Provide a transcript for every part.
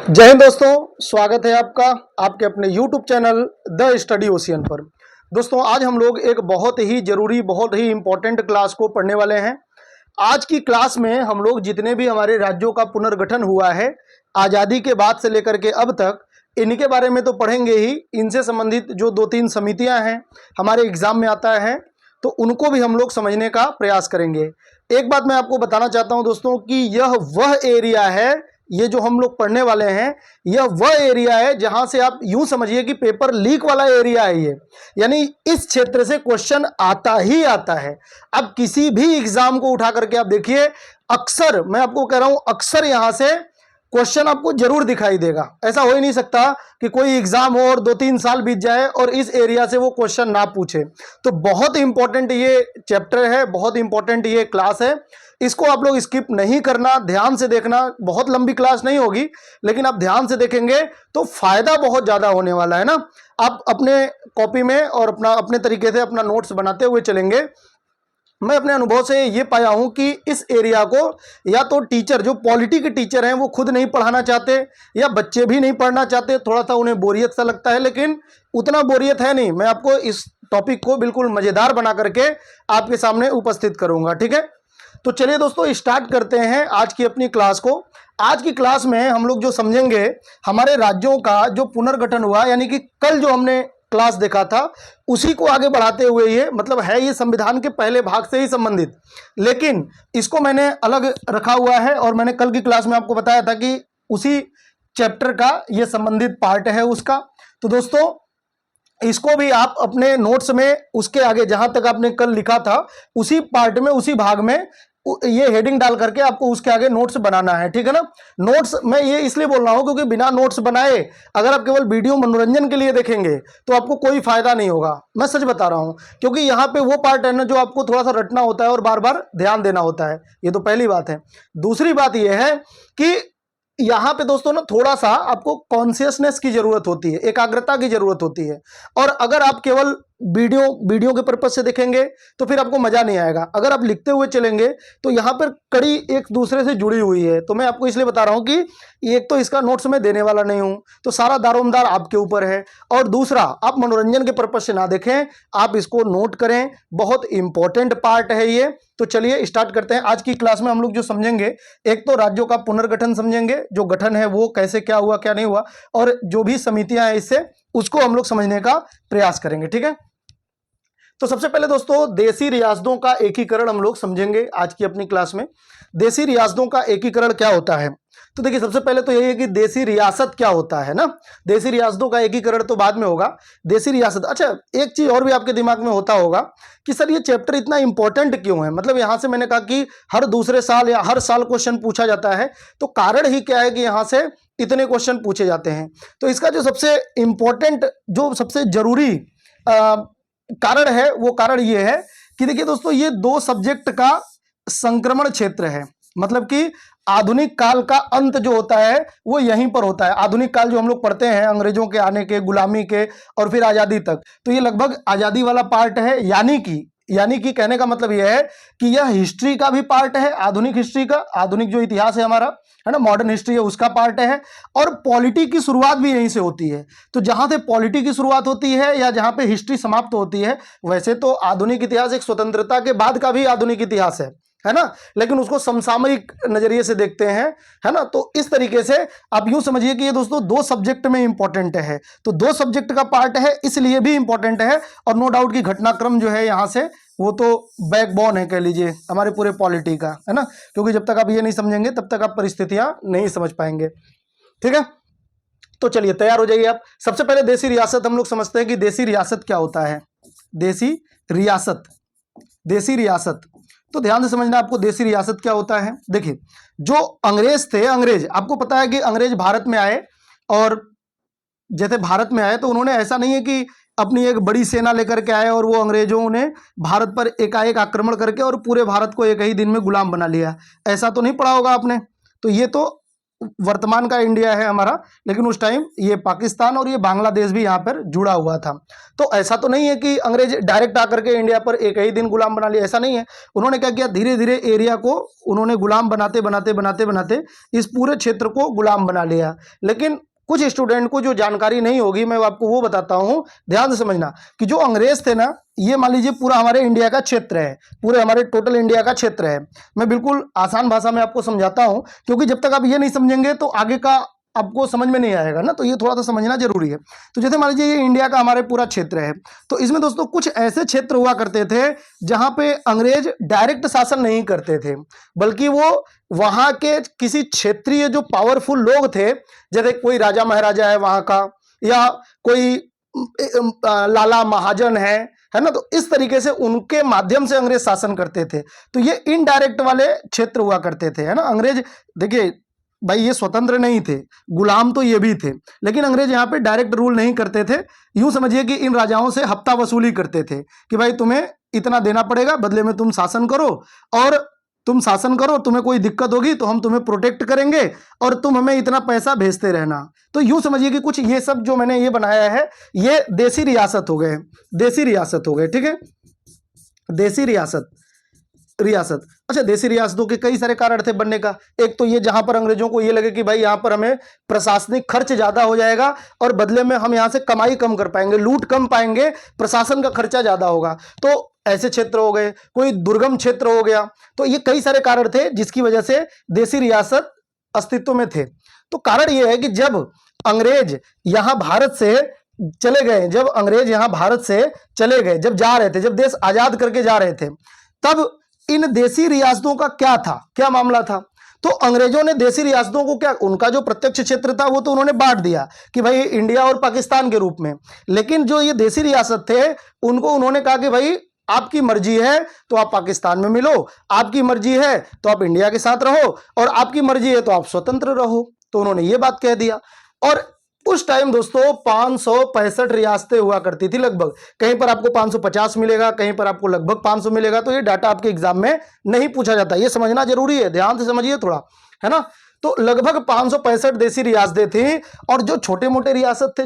जय हिंद दोस्तों, स्वागत है आपका आपके अपने YouTube channel the study ocean पर। दोस्तों आज हम लोग एक बहुत ही जरूरी बहुत ही इम्पोर्टेंट क्लास को पढ़ने वाले हैं। आज की क्लास में हम लोग जितने भी हमारे राज्यों का पुनर्गठन हुआ है आज़ादी के बाद से लेकर के अब तक, इनके बारे में तो पढ़ेंगे ही। इनसे संबंधित जो दो तीन समितियां हैं हमारे एग्जाम में आता है तो उनको भी हम लोग समझने का प्रयास करेंगे। एक बात मैं आपको बताना चाहता हूं दोस्तों कि यह वह एरिया है, ये जो हम लोग पढ़ने वाले हैं यह वह एरिया है जहां से आप यूं समझिए कि पेपर लीक वाला एरिया है ये। यानी इस क्षेत्र से क्वेश्चन आता ही आता है। अब किसी भी एग्जाम को उठा करके आप देखिए, अक्सर मैं आपको कह रहा हूं अक्सर यहां से क्वेश्चन आपको जरूर दिखाई देगा। ऐसा हो ही नहीं सकता कि कोई एग्जाम हो और 2-3 साल बीत जाए और इस एरिया से वो क्वेश्चन ना पूछे। तो बहुत इंपॉर्टेंट ये चैप्टर है, बहुत इंपॉर्टेंट ये क्लास है। इसको आप लोग स्किप नहीं करना, ध्यान से देखना। बहुत लंबी क्लास नहीं होगी लेकिन आप ध्यान से देखेंगे तो फायदा बहुत ज्यादा होने वाला है ना। आप अपने कॉपी में और अपने तरीके से अपना नोट्स बनाते हुए चलेंगे। मैं अपने अनुभव से ये पाया हूं कि इस एरिया को या तो टीचर, जो पॉलिटी के टीचर हैं, वो खुद नहीं पढ़ाना चाहते या बच्चे भी नहीं पढ़ना चाहते। थोड़ा सा उन्हें बोरियत सा लगता है, लेकिन उतना बोरियत है नहीं। मैं आपको इस टॉपिक को बिल्कुल मजेदार बना करके आपके सामने उपस्थित करूंगा, ठीक है। तो चलिए दोस्तों स्टार्ट करते हैं आज की अपनी क्लास को। आज की क्लास में हम लोग जो समझेंगे हमारे राज्यों का जो पुनर्गठन हुआ, यानी कि कल जो हमने क्लास देखा था उसी को आगे बढ़ाते हुए, ये मतलब है ये संविधान के पहले भाग से ही संबंधित, लेकिन इसको मैंने अलग रखा हुआ है। और मैंने कल की क्लास में आपको बताया था कि उसी चैप्टर का ये संबंधित पार्ट है उसका। तो दोस्तों इसको भी आप अपने नोट्स में उसके आगे जहां तक आपने कल लिखा था उसी पार्ट में, उसी भाग में ये हेडिंग डाल करके आपको उसके आगे नोट्स बनाना है, ठीक है ना। नोट्स मैं ये इसलिए बोल रहा हूं क्योंकि बिना नोट्स बनाए अगर आप केवल वीडियो मनोरंजन के लिए देखेंगे तो आपको कोई फायदा नहीं होगा। मैं सच बता रहा हूं, क्योंकि यहाँ पे वो पार्ट है ना जो आपको थोड़ा सा रटना होता है और बार बार ध्यान देना होता है। ये तो पहली बात है। दूसरी बात यह है कि यहाँ पे दोस्तों ना थोड़ा सा आपको कॉन्शियसनेस की जरूरत होती है, एकाग्रता की जरूरत होती है। और अगर आप केवल वीडियो के पर्पज से देखेंगे तो फिर आपको मजा नहीं आएगा। अगर आप लिखते हुए चलेंगे तो यहाँ पर कड़ी एक दूसरे से जुड़ी हुई है। तो मैं आपको इसलिए बता रहा हूँ कि एक तो इसका नोट्स मैं देने वाला नहीं हूँ, तो सारा दारोमदार आपके ऊपर है। और दूसरा, आप मनोरंजन के पर्पज से ना देखें, आप इसको नोट करें। बहुत इंपॉर्टेंट पार्ट है ये। तो चलिए स्टार्ट करते हैं। आज की क्लास में हम लोग जो समझेंगे, एक तो राज्यों का पुनर्गठन समझेंगे, जो गठन है वो कैसे क्या हुआ क्या नहीं हुआ, और जो भी समितियां हैं इससे उसको हम लोग समझने का प्रयास करेंगे, ठीक है। तो सबसे पहले दोस्तों देशी रियासतों का एकीकरण हम लोग समझेंगे आज की अपनी क्लास में। देशी रियासतों का एकीकरण क्या होता है, तो देखिए सबसे पहले तो यही है कि देशी रियासत क्या होता है ना। देशी रियासतों का एकीकरण तो बाद में होगा, देशी रियासत। अच्छा, एक चीज और भी आपके दिमाग में होता होगा कि सर ये चैप्टर इतना इंपॉर्टेंट क्यों है। मतलब यहां से मैंने कहा कि हर दूसरे साल या हर साल क्वेश्चन पूछा जाता है, तो कारण ही क्या है कि यहां से इतने क्वेश्चन पूछे जाते हैं। तो इसका जो सबसे इंपॉर्टेंट, जो सबसे जरूरी कारण है, वो कारण ये है कि देखिए दोस्तों ये दो सब्जेक्ट का संक्रमण क्षेत्र है। मतलब कि आधुनिक काल का अंत जो होता है वो यहीं पर होता है। आधुनिक काल जो हम लोग पढ़ते हैं अंग्रेजों के आने के, गुलामी के और फिर आजादी तक, तो ये लगभग आजादी वाला पार्ट है। यानी कि कहने का मतलब यह है कि यह हिस्ट्री का भी पार्ट है, आधुनिक हिस्ट्री का, आधुनिक जो इतिहास है हमारा, है ना, मॉडर्न हिस्ट्री है, उसका पार्ट है। और पॉलिटी की शुरुआत भी यहीं से होती है। तो जहां से पॉलिटी की शुरुआत होती है या जहां पे हिस्ट्री समाप्त होती है, वैसे तो आधुनिक इतिहास एक स्वतंत्रता के बाद का भी आधुनिक इतिहास है ना, लेकिन उसको समसामयिक नजरिए से देखते हैं, है ना। तो इस तरीके से आप यूं समझिए कि ये दोस्तों दो सब्जेक्ट में इंपॉर्टेंट है। तो दो सब्जेक्ट का पार्ट है इसलिए भी इंपॉर्टेंट है। और नो डाउट कि घटनाक्रम जो है यहाँ से वो तो बैकबोन है, कह लीजिए, हमारे पूरे पॉलिटी का, है ना। क्योंकि जब तक आप ये नहीं समझेंगे तब तक आप परिस्थितियां नहीं समझ पाएंगे, ठीक है। तो चलिए तैयार हो जाइए आप। सबसे पहले देशी रियासत हम लोग समझते हैं कि देशी रियासत क्या होता है। देशी रियासत, देशी रियासत, तो ध्यान से समझना आपको देशी रियासत क्या होता है। देखिए जो अंग्रेज थे, अंग्रेज, आपको पता है कि अंग्रेज भारत में आए, और जैसे भारत में आए तो उन्होंने, ऐसा नहीं है कि अपनी एक बड़ी सेना लेकर के आए और वो अंग्रेजों ने भारत पर एकाएक आक्रमण करके और पूरे भारत को एक ही दिन में गुलाम बना लिया। ऐसा तो नहीं पढ़ा होगा आपने। तो ये तो वर्तमान का इंडिया है हमारा, लेकिन उस टाइम ये पाकिस्तान और ये बांग्लादेश भी यहाँ पर जुड़ा हुआ था। तो ऐसा तो नहीं है कि अंग्रेज डायरेक्ट आकर के इंडिया पर एक ही दिन गुलाम बना लिया, ऐसा नहीं है। उन्होंने क्या किया, धीरे धीरे एरिया को उन्होंने गुलाम बनाते बनाते बनाते बनाते इस पूरे क्षेत्र को गुलाम बना लिया। लेकिन कुछ स्टूडेंट को जो जानकारी नहीं होगी, मैं आपको वो बताता हूं, ध्यान से समझना कि जो अंग्रेज थे ना, ये मान लीजिए पूरा हमारे इंडिया का क्षेत्र है, पूरे हमारे टोटल इंडिया का क्षेत्र है। मैं बिल्कुल आसान भाषा में आपको समझाता हूं, क्योंकि जब तक आप ये नहीं समझेंगे तो आगे का आपको समझ में नहीं आएगा ना, तो ये थोड़ा सा समझना जरूरी है। तो जैसे मान लीजिए ये इंडिया का हमारे पूरा क्षेत्र है, तो इसमें दोस्तों कुछ ऐसे क्षेत्र हुआ करते थे जहां पे अंग्रेज डायरेक्ट शासन नहीं करते थे, बल्कि वो वहां के किसी क्षेत्रीय जो पावरफुल लोग थे, जैसे कोई राजा महाराजा है वहां का, या कोई लाला महाजन है ना, तो इस तरीके से उनके माध्यम से अंग्रेज शासन करते थे। तो ये इनडायरेक्ट वाले क्षेत्र हुआ करते थे, है ना। अंग्रेज देखिए भाई ये स्वतंत्र नहीं थे, गुलाम तो ये भी थे, लेकिन अंग्रेज यहाँ पे डायरेक्ट रूल नहीं करते थे। यूं समझिए कि इन राजाओं से हफ्ता वसूली करते थे कि भाई तुम्हें इतना देना पड़ेगा, बदले में तुम शासन करो, और तुम शासन करो, तुम्हें कोई दिक्कत होगी तो हम तुम्हें प्रोटेक्ट करेंगे, और तुम हमें इतना पैसा भेजते रहना। तो यूं समझिए कि कुछ ये सब जो मैंने ये बनाया है, ये देसी रियासत हो गए, देसी रियासत हो गए, ठीक है, देसी रियासत। अच्छा, देसी रियासतों के कई सारे कारण थे बनने का। एक तो ये, जहां पर अंग्रेजों को ये लगे कि भाई यहां पर हमें प्रशासनिक खर्च ज्यादा हो जाएगा और बदले में हम यहां से कमाई कम कर पाएंगे, लूट कम पाएंगे, प्रशासन का खर्चा ज्यादा होगा, तो ऐसे क्षेत्र हो गए। कोई दुर्गम क्षेत्र हो गया। तो ये कई सारे कारण थे जिसकी वजह से देसी रियासत अस्तित्व में थे। तो कारण यह है कि जब अंग्रेज यहां भारत से चले गए, जब अंग्रेज यहां भारत से चले गए, जब जा रहे थे, जब देश आजाद करके जा रहे थे, तब इन देसी रियासतों का क्या था, क्या मामला था। तो अंग्रेजों ने देसी रियासतों को क्या, उनका जो प्रत्यक्ष क्षेत्र था वो तो उन्होंने बांट दिया कि भाई इंडिया और पाकिस्तान के रूप में, लेकिन जो ये देसी रियासत थे उनको उन्होंने कहा कि भाई आपकी मर्जी है तो आप पाकिस्तान में मिलो, आपकी मर्जी है तो आप इंडिया के साथ रहो, और आपकी मर्जी है तो आप स्वतंत्र रहो। तो उन्होंने ये बात कह दिया। और उस टाइम दोस्तों 565 रियासतें हुआ करती थी लगभग। कहीं पर आपको 550 मिलेगा, कहीं पर आपको लगभग 500 मिलेगा। तो ये डाटा आपके एग्जाम में नहीं पूछा जाता, ये समझना जरूरी है, ध्यान से समझिए थोड़ा, है ना। तो लगभग 565 देसी रियासतें थी, और जो छोटे मोटे रियासत थे,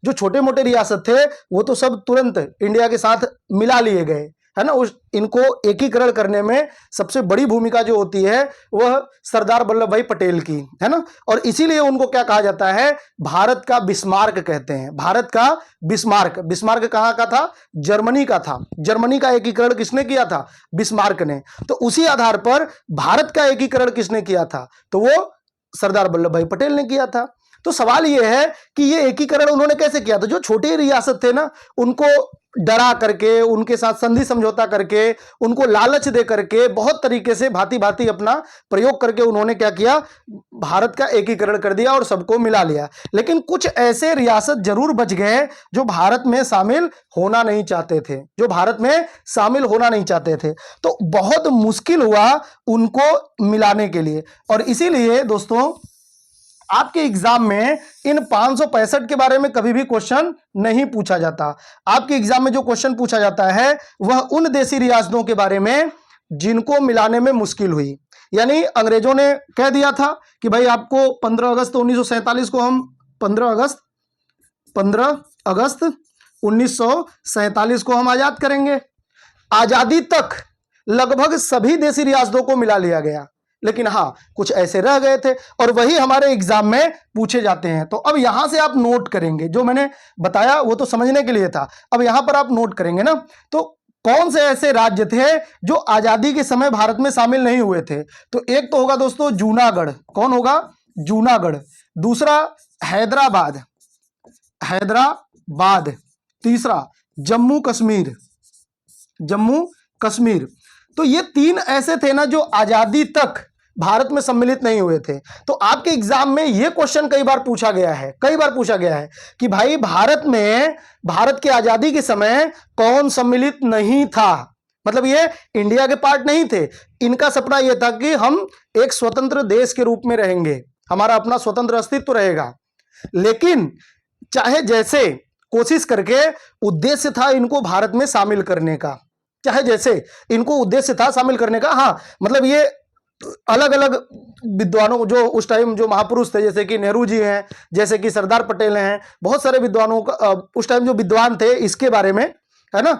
जो छोटे मोटे रियासत थे वो तो सब तुरंत इंडिया के साथ मिला लिए गए, है ना। उस इनको एकीकरण करने में सबसे बड़ी भूमिका जो होती है वह सरदार वल्लभ भाई पटेल की, है ना। और इसीलिए उनको क्या कहा जाता है, भारत का बिस्मार्क कहते हैं, भारत का बिस्मार्क। बिस्मार्क कहाँ का था, जर्मनी का था। जर्मनी का एकीकरण किसने किया था, बिस्मार्क ने। तो उसी आधार पर भारत का एकीकरण किसने किया था, तो वो सरदार वल्लभ भाई पटेल ने किया था। तो सवाल यह है कि ये एकीकरण उन्होंने कैसे किया था। जो छोटे रियासत थे ना, उनको डरा करके, उनके साथ संधि समझौता करके, उनको लालच दे करके, बहुत तरीके से भांति भांति अपना प्रयोग करके उन्होंने क्या किया, भारत का एकीकरण कर दिया और सबको मिला लिया। लेकिन कुछ ऐसे रियासत जरूर बच गए जो भारत में शामिल होना नहीं चाहते थे, जो भारत में शामिल होना नहीं चाहते थे। तो बहुत मुश्किल हुआ उनको मिलाने के लिए। और इसीलिए दोस्तों आपके एग्जाम में इन 565 के बारे में कभी भी क्वेश्चन नहीं पूछा जाता। आपके एग्जाम में जो क्वेश्चन पूछा जाता है वह उन देसी रियासतों के बारे में जिनको मिलाने में मुश्किल हुई। यानी अंग्रेजों ने कह दिया था कि भाई आपको 15 अगस्त 1947 को हम 15 अगस्त 1947 को हम आजाद करेंगे। आजादी तक लगभग सभी देसी रियासतों को मिला लिया गया, लेकिन हाँ कुछ ऐसे रह गए थे, और वही हमारे एग्जाम में पूछे जाते हैं। तो अब यहां से आप नोट करेंगे, जो मैंने बताया वो तो समझने के लिए था, अब यहां पर आप नोट करेंगे ना। तो कौन से ऐसे राज्य थे जो आजादी के समय भारत में शामिल नहीं हुए थे। तो एक तो होगा दोस्तों जूनागढ़। कौन होगा, जूनागढ़। दूसरा हैदराबाद, तीसरा जम्मू कश्मीर। तो ये 3 ऐसे थे ना जो आजादी तक भारत में सम्मिलित नहीं हुए थे। तो आपके एग्जाम में यह क्वेश्चन कई बार पूछा गया है कि भाई भारत की आजादी के समय कौन सम्मिलित नहीं था। मतलब ये इंडिया के पार्ट नहीं थे। इनका सपना यह था कि हम एक स्वतंत्र देश के रूप में रहेंगे, हमारा अपना स्वतंत्र अस्तित्व रहेगा। लेकिन चाहे जैसे कोशिश करके उद्देश्य था इनको भारत में शामिल करने का, हाँ मतलब ये अलग अलग विद्वानों जो उस टाइम जो महापुरुष थे, जैसे कि नेहरू जी हैं, जैसे कि सरदार पटेल हैं, बहुत सारे विद्वानों का उस टाइम जो विद्वान थे इसके बारे में, है ना,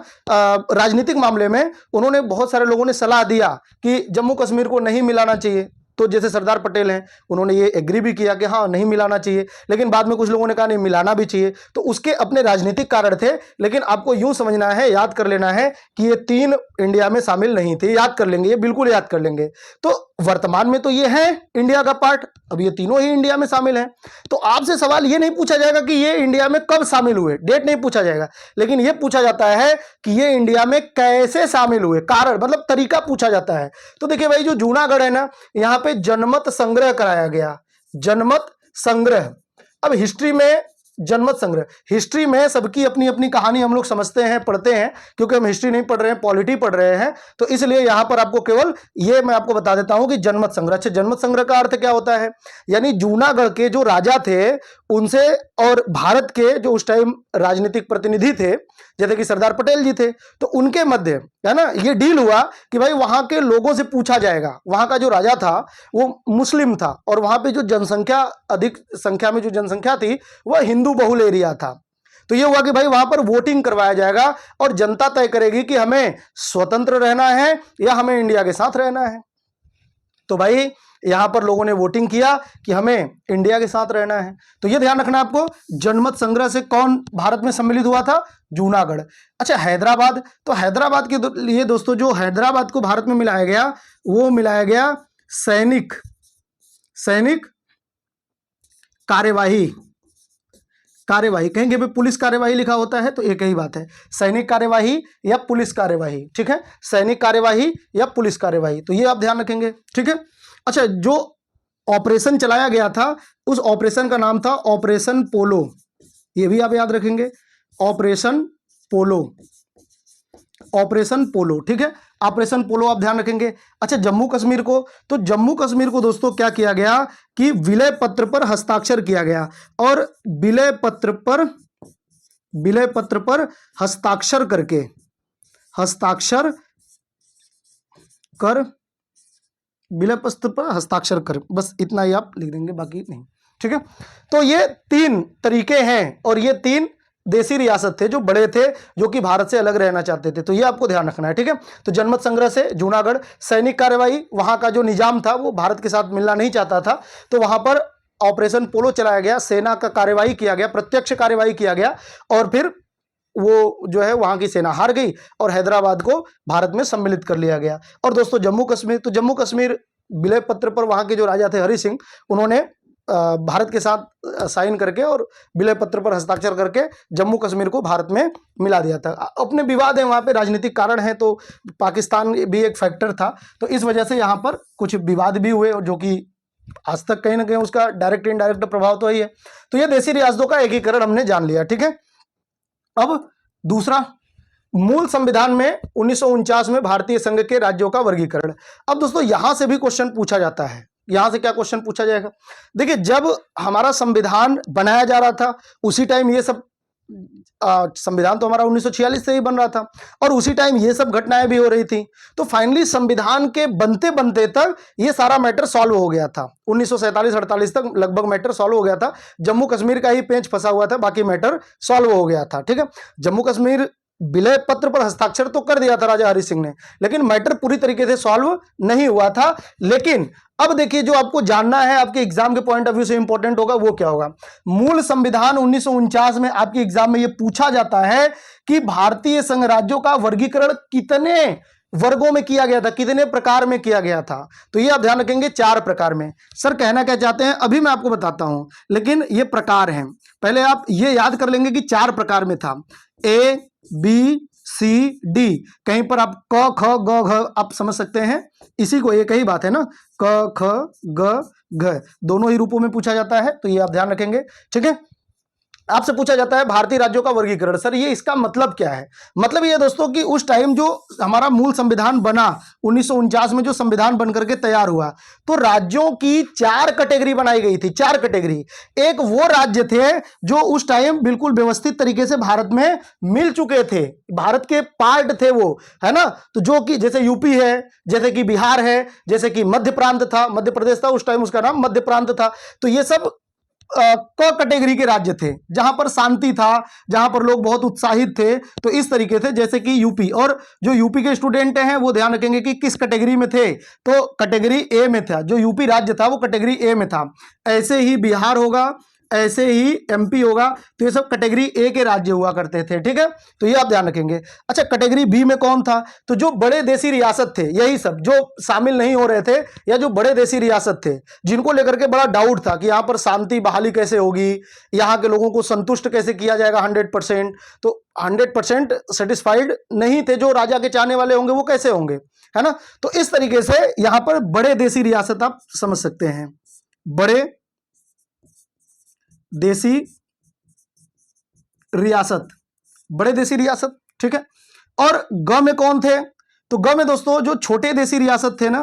राजनीतिक मामले में उन्होंने, बहुत सारे लोगों ने सलाह दिया कि जम्मू कश्मीर को नहीं मिलाना चाहिए। तो जैसे सरदार पटेल हैं, उन्होंने ये एग्री भी किया कि हाँ नहीं मिलाना चाहिए, लेकिन बाद में कुछ लोगों ने कहा नहीं मिलाना भी चाहिए। तो उसके अपने राजनीतिक कारण थे, लेकिन आपको यूं समझना है, याद कर लेना है कि ये तीन इंडिया में शामिल नहीं थे। याद कर लेंगे, ये बिल्कुल याद कर लेंगे। तो वर्तमान में तो ये है इंडिया का पार्ट, अब ये तीनों ही इंडिया में शामिल हैं। तो आपसे सवाल ये नहीं पूछा जाएगा कि ये इंडिया में कब शामिल हुए, डेट नहीं पूछा जाएगा, लेकिन ये पूछा जाता है कि ये इंडिया में कैसे शामिल हुए, कारण मतलब तरीका पूछा जाता है। तो देखिए भाई, जो जूनागढ़ है ना, यहाँ पे जनमत संग्रह कराया गया, जनमत संग्रह। अब हिस्ट्री में जनमत संग्रह, हिस्ट्री में सबकी अपनी अपनी कहानी हम लोग समझते हैं, पढ़ते हैं, क्योंकि हम हिस्ट्री नहीं पढ़ रहे हैं, पॉलिटी पढ़ रहे हैं, तो इसलिए यहां पर आपको केवल ये मैं आपको बता देता हूं कि जनमत संग्रह। अच्छा, जनमत संग्रह का अर्थ क्या होता है? यानी जूनागढ़ के जो राजा थे उनसे और भारत के जो उस टाइम राजनीतिक प्रतिनिधि थे, जैसे कि सरदार पटेल जी थे, तो उनके मध्य, है ना, ये डील हुआ कि भाई वहां के लोगों से पूछा जाएगा। वहां का जो राजा था वो मुस्लिम था, और वहां पे जो जनसंख्या, अधिक संख्या में जो जनसंख्या थी वह हिंदू बहुल एरिया था। तो ये हुआ कि भाई वहां पर वोटिंग करवाया जाएगा और जनता तय करेगी कि हमें स्वतंत्र रहना है या हमें इंडिया के साथ रहना है। तो भाई यहां पर लोगों ने वोटिंग किया कि हमें इंडिया के साथ रहना है। तो ये ध्यान रखना आपको, जनमत संग्रह से कौन भारत में सम्मिलित हुआ था? जूनागढ़। अच्छा, हैदराबाद, तो हैदराबाद के लिए दोस्तों, जो हैदराबाद को भारत में मिलाया गया वो मिलाया गया सैनिक कार्यवाही। कहेंगे भी पुलिस कार्यवाही लिखा होता है, तो एक ही बात है, सैनिक कार्यवाही या पुलिस कार्यवाही। ठीक है, सैनिक कार्यवाही या पुलिस कार्यवाही, तो ये आप ध्यान रखेंगे। ठीक है। अच्छा, जो ऑपरेशन चलाया गया था उस ऑपरेशन का नाम था ऑपरेशन पोलो, ये भी आप याद रखेंगे, ऑपरेशन पोलो, ऑपरेशन पोलो। ठीक है, ऑपरेशन पोलो आप ध्यान रखेंगे। अच्छा, जम्मू कश्मीर को, तो जम्मू कश्मीर को दोस्तों क्या किया गया कि विलय पत्र पर हस्ताक्षर किया गया, और विलय पत्र पर हस्ताक्षर कर विलय पत्र पर हस्ताक्षर कर, बस इतना ही आप लिख देंगे, बाकी नहीं। ठीक है, तो ये तीन तरीके हैं, और ये तीन देसी रियासत थे जो बड़े थे, जो कि भारत से अलग रहना चाहते थे। तो ये आपको ध्यान रखना है। ठीक है, तो जनमत संग्रह से जूनागढ़, सैनिक कार्यवाही, वहां का जो निजाम था वो भारत के साथ मिलना नहीं चाहता था, तो वहां पर ऑपरेशन पोलो चलाया गया, सेना का कार्यवाही किया गया, प्रत्यक्ष कार्यवाही किया गया, और फिर वो जो है वहां की सेना हार गई और हैदराबाद को भारत में सम्मिलित कर लिया गया। और दोस्तों जम्मू कश्मीर, तो जम्मू कश्मीर विलय पत्र पर वहां के जो राजा थे हरि सिंह, उन्होंने भारत के साथ साइन करके और विलय पत्र पर हस्ताक्षर करके जम्मू कश्मीर को भारत में मिला दिया था। अपने विवाद है वहां पे, राजनीतिक कारण है, तो पाकिस्तान भी एक फैक्टर था, तो इस वजह से यहाँ पर कुछ विवाद भी हुए, और जो कि आज तक कहीं ना कहीं उसका डायरेक्ट इनडायरेक्ट प्रभाव तो ही है। तो ये देसी रियासतों का एकीकरण हमने जान लिया। ठीक है, अब दूसरा, मूल संविधान में 1949 में भारतीय संघ के राज्यों का वर्गीकरण। अब दोस्तों यहां से भी क्वेश्चन पूछा जाता है, यहां से क्या क्वेश्चन पूछा जाएगा? देखिए, जब हमारा संविधान बनाया जा रहा था उसी टाइम ये सब संविधान तो हमारा 1946 से ही बन रहा था, और उसी टाइम ये सब घटनाएं भी हो रही थी। तो फाइनली संविधान के बनते बनते तक ये सारा मैटर सॉल्व हो गया था। 1947-48 तक लगभग मैटर सॉल्व हो गया था। जम्मू कश्मीर का ही पेंच फंसा हुआ था, बाकी मैटर सॉल्व हो गया था। ठीक है, जम्मू कश्मीर विलय पत्र पर हस्ताक्षर तो कर दिया था राजा हरि सिंह ने, लेकिन मैटर पूरी तरीके से सॉल्व नहीं हुआ था। लेकिन अब देखिए, जो आपको जानना है, आपके एग्जाम के पॉइंट ऑफ व्यू से इंपॉर्टेंट होगा, वो क्या होगा? मूल संविधान 1949 में आपके एग्जाम में यह पूछा जाता है कि भारतीय संघ राज्यों का वर्गीकरण कितने वर्गों में किया गया था, कितने प्रकार में किया गया था? तो ये आप ध्यान रखेंगे, 4 प्रकार में। सर कहना क्या चाहते हैं अभी मैं आपको बताता हूं, लेकिन ये प्रकार हैं। पहले आप ये याद कर लेंगे कि 4 प्रकार में था, A, B, C, D। कहीं पर आप क, ख, ग, घ आप समझ सकते हैं, इसी को एक ही बात है ना, क, ख, ग, घ दोनों ही रूपों में पूछा जाता है, तो ये आप ध्यान रखेंगे। ठीक है, आपसे पूछा जाता है भारतीय राज्यों का वर्गीकरण। सर ये इसका मतलब क्या है? मतलब ये दोस्तों कि उस टाइम जो हमारा मूल संविधान बना 1949 में, जो संविधान बन करके तैयार हुआ, तो राज्यों की 4 कैटेगरी बनाई गई थी, 4 कैटेगरी। एक वो राज्य थे जो उस टाइम बिल्कुल व्यवस्थित तरीके से भारत में मिल चुके थे, भारत के पार्ट थे वो, है ना। तो जो कि जैसे यूपी है, जैसे कि बिहार है, जैसे कि मध्य प्रांत था, मध्य प्रदेश था उस टाइम, उसका नाम मध्य प्रांत था। तो ये सब क कैटेगरी के राज्य थे, जहां पर शांति था, जहां पर लोग बहुत उत्साहित थे। तो इस तरीके से जैसे कि यूपी, और जो यूपी के स्टूडेंट हैं वो ध्यान रखेंगे कि किस कैटेगरी में थे, तो कैटेगरी ए में था। जो यूपी राज्य था वो कैटेगरी ए में था। ऐसे ही बिहार होगा, ऐसे ही एमपी होगा। तो ये सब कैटेगरी ए के राज्य हुआ करते थे, ठीक है। तो ये आप ध्यान रखेंगे। अच्छा, कैटेगरी बी में कौन था? तो जो बड़े देशी रियासत थे, यही सब जो शामिल नहीं हो रहे थे, या जो बड़े देशी रियासत थे, जिनको लेकर के बड़ा डाउट था कि यहाँ पर शांति बहाली कैसे होगी, यहाँ के लोगों को संतुष्ट कैसे किया जाएगा 100%। तो 100% सेटिस्फाइड नहीं थे, जो राजा के चाहने वाले होंगे वो कैसे होंगे, है ना। तो इस तरीके से यहाँ पर बड़े देशी रियासत आप समझ सकते हैं, बड़े देशी रियासत, बड़े देशी रियासत, ठीक है। और ग में कौन थे? तो ग में दोस्तों जो छोटे देशी रियासत थे ना,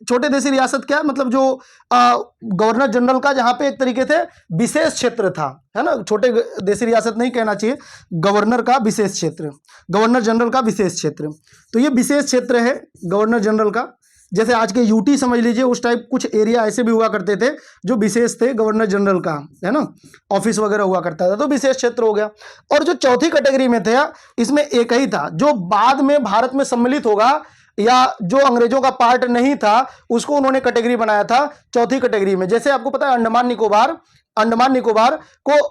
छोटे देशी रियासत क्या मतलब जो गवर्नर जनरल का जहां पे एक तरीके से विशेष क्षेत्र था, है ना। छोटे देशी रियासत नहीं कहना चाहिए, गवर्नर का विशेष क्षेत्र, गवर्नर जनरल का विशेष क्षेत्र। तो ये विशेष क्षेत्र है गवर्नर जनरल का। जैसे आज के यूटी समझ लीजिए, उस टाइप कुछ एरिया ऐसे भी हुआ करते थे जो विशेष थे गवर्नर जनरल का, है ना, ऑफिस वगैरह हुआ करता था, तो विशेष क्षेत्र हो गया। और जो चौथी कैटेगरी में थे, इसमें एक ही था जो बाद में भारत में सम्मिलित होगा, या जो अंग्रेजों का पार्ट नहीं था उसको उन्होंने कैटेगरी बनाया था चौथी कैटेगरी में। जैसे आपको पता है अंडमान निकोबार, अंडमान निकोबार को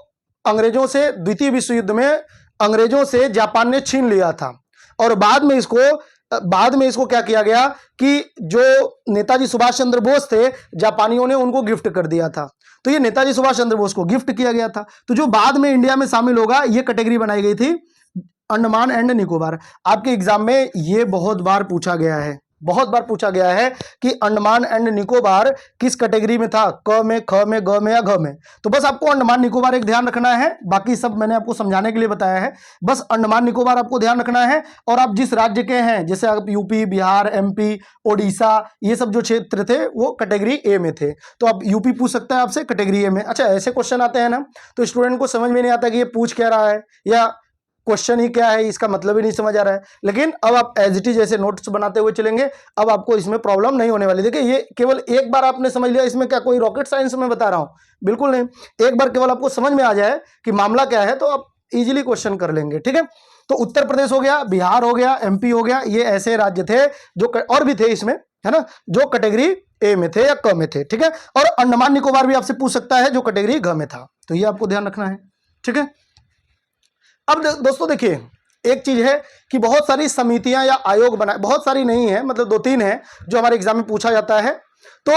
अंग्रेजों से द्वितीय विश्व युद्ध में अंग्रेजों से जापान ने छीन लिया था, और बाद में इसको क्या किया गया कि जो नेताजी सुभाष चंद्र बोस थे, जापानियों ने उनको गिफ्ट कर दिया था। तो ये नेताजी सुभाष चंद्र बोस को गिफ्ट किया गया था। तो जो बाद में इंडिया में शामिल होगा, ये कैटेगरी बनाई गई थी अंडमान एंड निकोबार। आपके एग्जाम में ये बहुत बार पूछा गया है, बहुत बार पूछा गया है कि अंडमान एंड निकोबार किस कैटेगरी में था, क में, ख में, ग में या घ में। तो बस आपको अंडमान निकोबार एक ध्यान रखना है, बाकी सब मैंने आपको समझाने के लिए बताया है। बस अंडमान निकोबार आपको ध्यान रखना है। और आप जिस राज्य के हैं, जैसे आप यूपी, बिहार, एमपी, ओडिशा, ये सब जो क्षेत्र थे वो कैटेगरी ए में थे। तो आप यूपी पूछ सकता है आपसे कैटेगरी ए में। अच्छा, ऐसे क्वेश्चन आते हैं ना, तो स्टूडेंट को समझ में नहीं आता कि ये पूछ क्या रहा है, या क्वेश्चन ही क्या है, इसका मतलब ही नहीं समझ आ रहा है। लेकिन अब आप एज इट इज ऐसे नोट्स बनाते हुए चलेंगे, अब आपको इसमें प्रॉब्लम नहीं होने वाली। देखिए, ये केवल एक बार आपने समझ लिया, इसमें क्या कोई रॉकेट साइंस में बता रहा हूं, बिल्कुल नहीं। एक बार केवल आपको समझ में आ जाए कि मामला क्या है, तो आप इजीली क्वेश्चन कर लेंगे, ठीक है। तो उत्तर प्रदेश हो गया, बिहार हो गया, एमपी हो गया, ये ऐसे राज्य थे जो और भी थे इसमें, है ना, जो कैटेगरी ए में थे या क में थे, ठीक है। और अंडमान निकोबार भी आपसे पूछ सकता है जो कैटेगरी घ में था। तो ये आपको ध्यान रखना है, ठीक है। अब दोस्तों देखिए, एक चीज है कि बहुत सारी समितियां या आयोग बनाए, बहुत सारी नहीं है, मतलब 2-3 है जो हमारे एग्जाम में पूछा जाता है। तो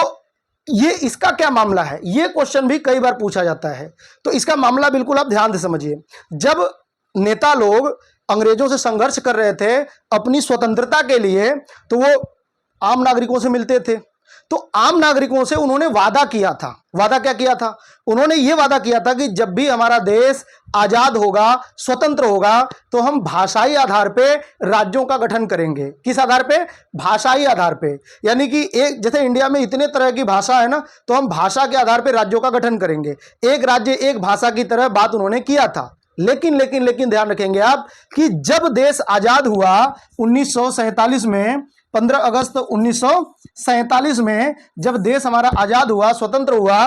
ये इसका क्या मामला है, ये क्वेश्चन भी कई बार पूछा जाता है। तो इसका मामला बिल्कुल आप ध्यान से समझिए। जब नेता लोग अंग्रेजों से संघर्ष कर रहे थे अपनी स्वतंत्रता के लिए, तो वो आम नागरिकों से मिलते थे। तो आम नागरिकों से उन्होंने वादा किया था। वादा क्या किया था? उन्होंने ये वादा किया था कि जब भी हमारा देश आजाद होगा, स्वतंत्र होगा, तो हम भाषाई आधार पे राज्यों का गठन करेंगे। किस आधार पे? भाषाई आधार पे। यानी कि एक, जैसे इंडिया में इतने तरह की भाषा है ना, तो हम भाषा के आधार पे राज्यों का गठन करेंगे। एक राज्य एक भाषा की तरह बात उन्होंने किया था। लेकिन ध्यान रखेंगे आप कि जब देश आजाद हुआ 1947 में, 15 अगस्त 1947 में जब देश हमारा आजाद हुआ, स्वतंत्र हुआ,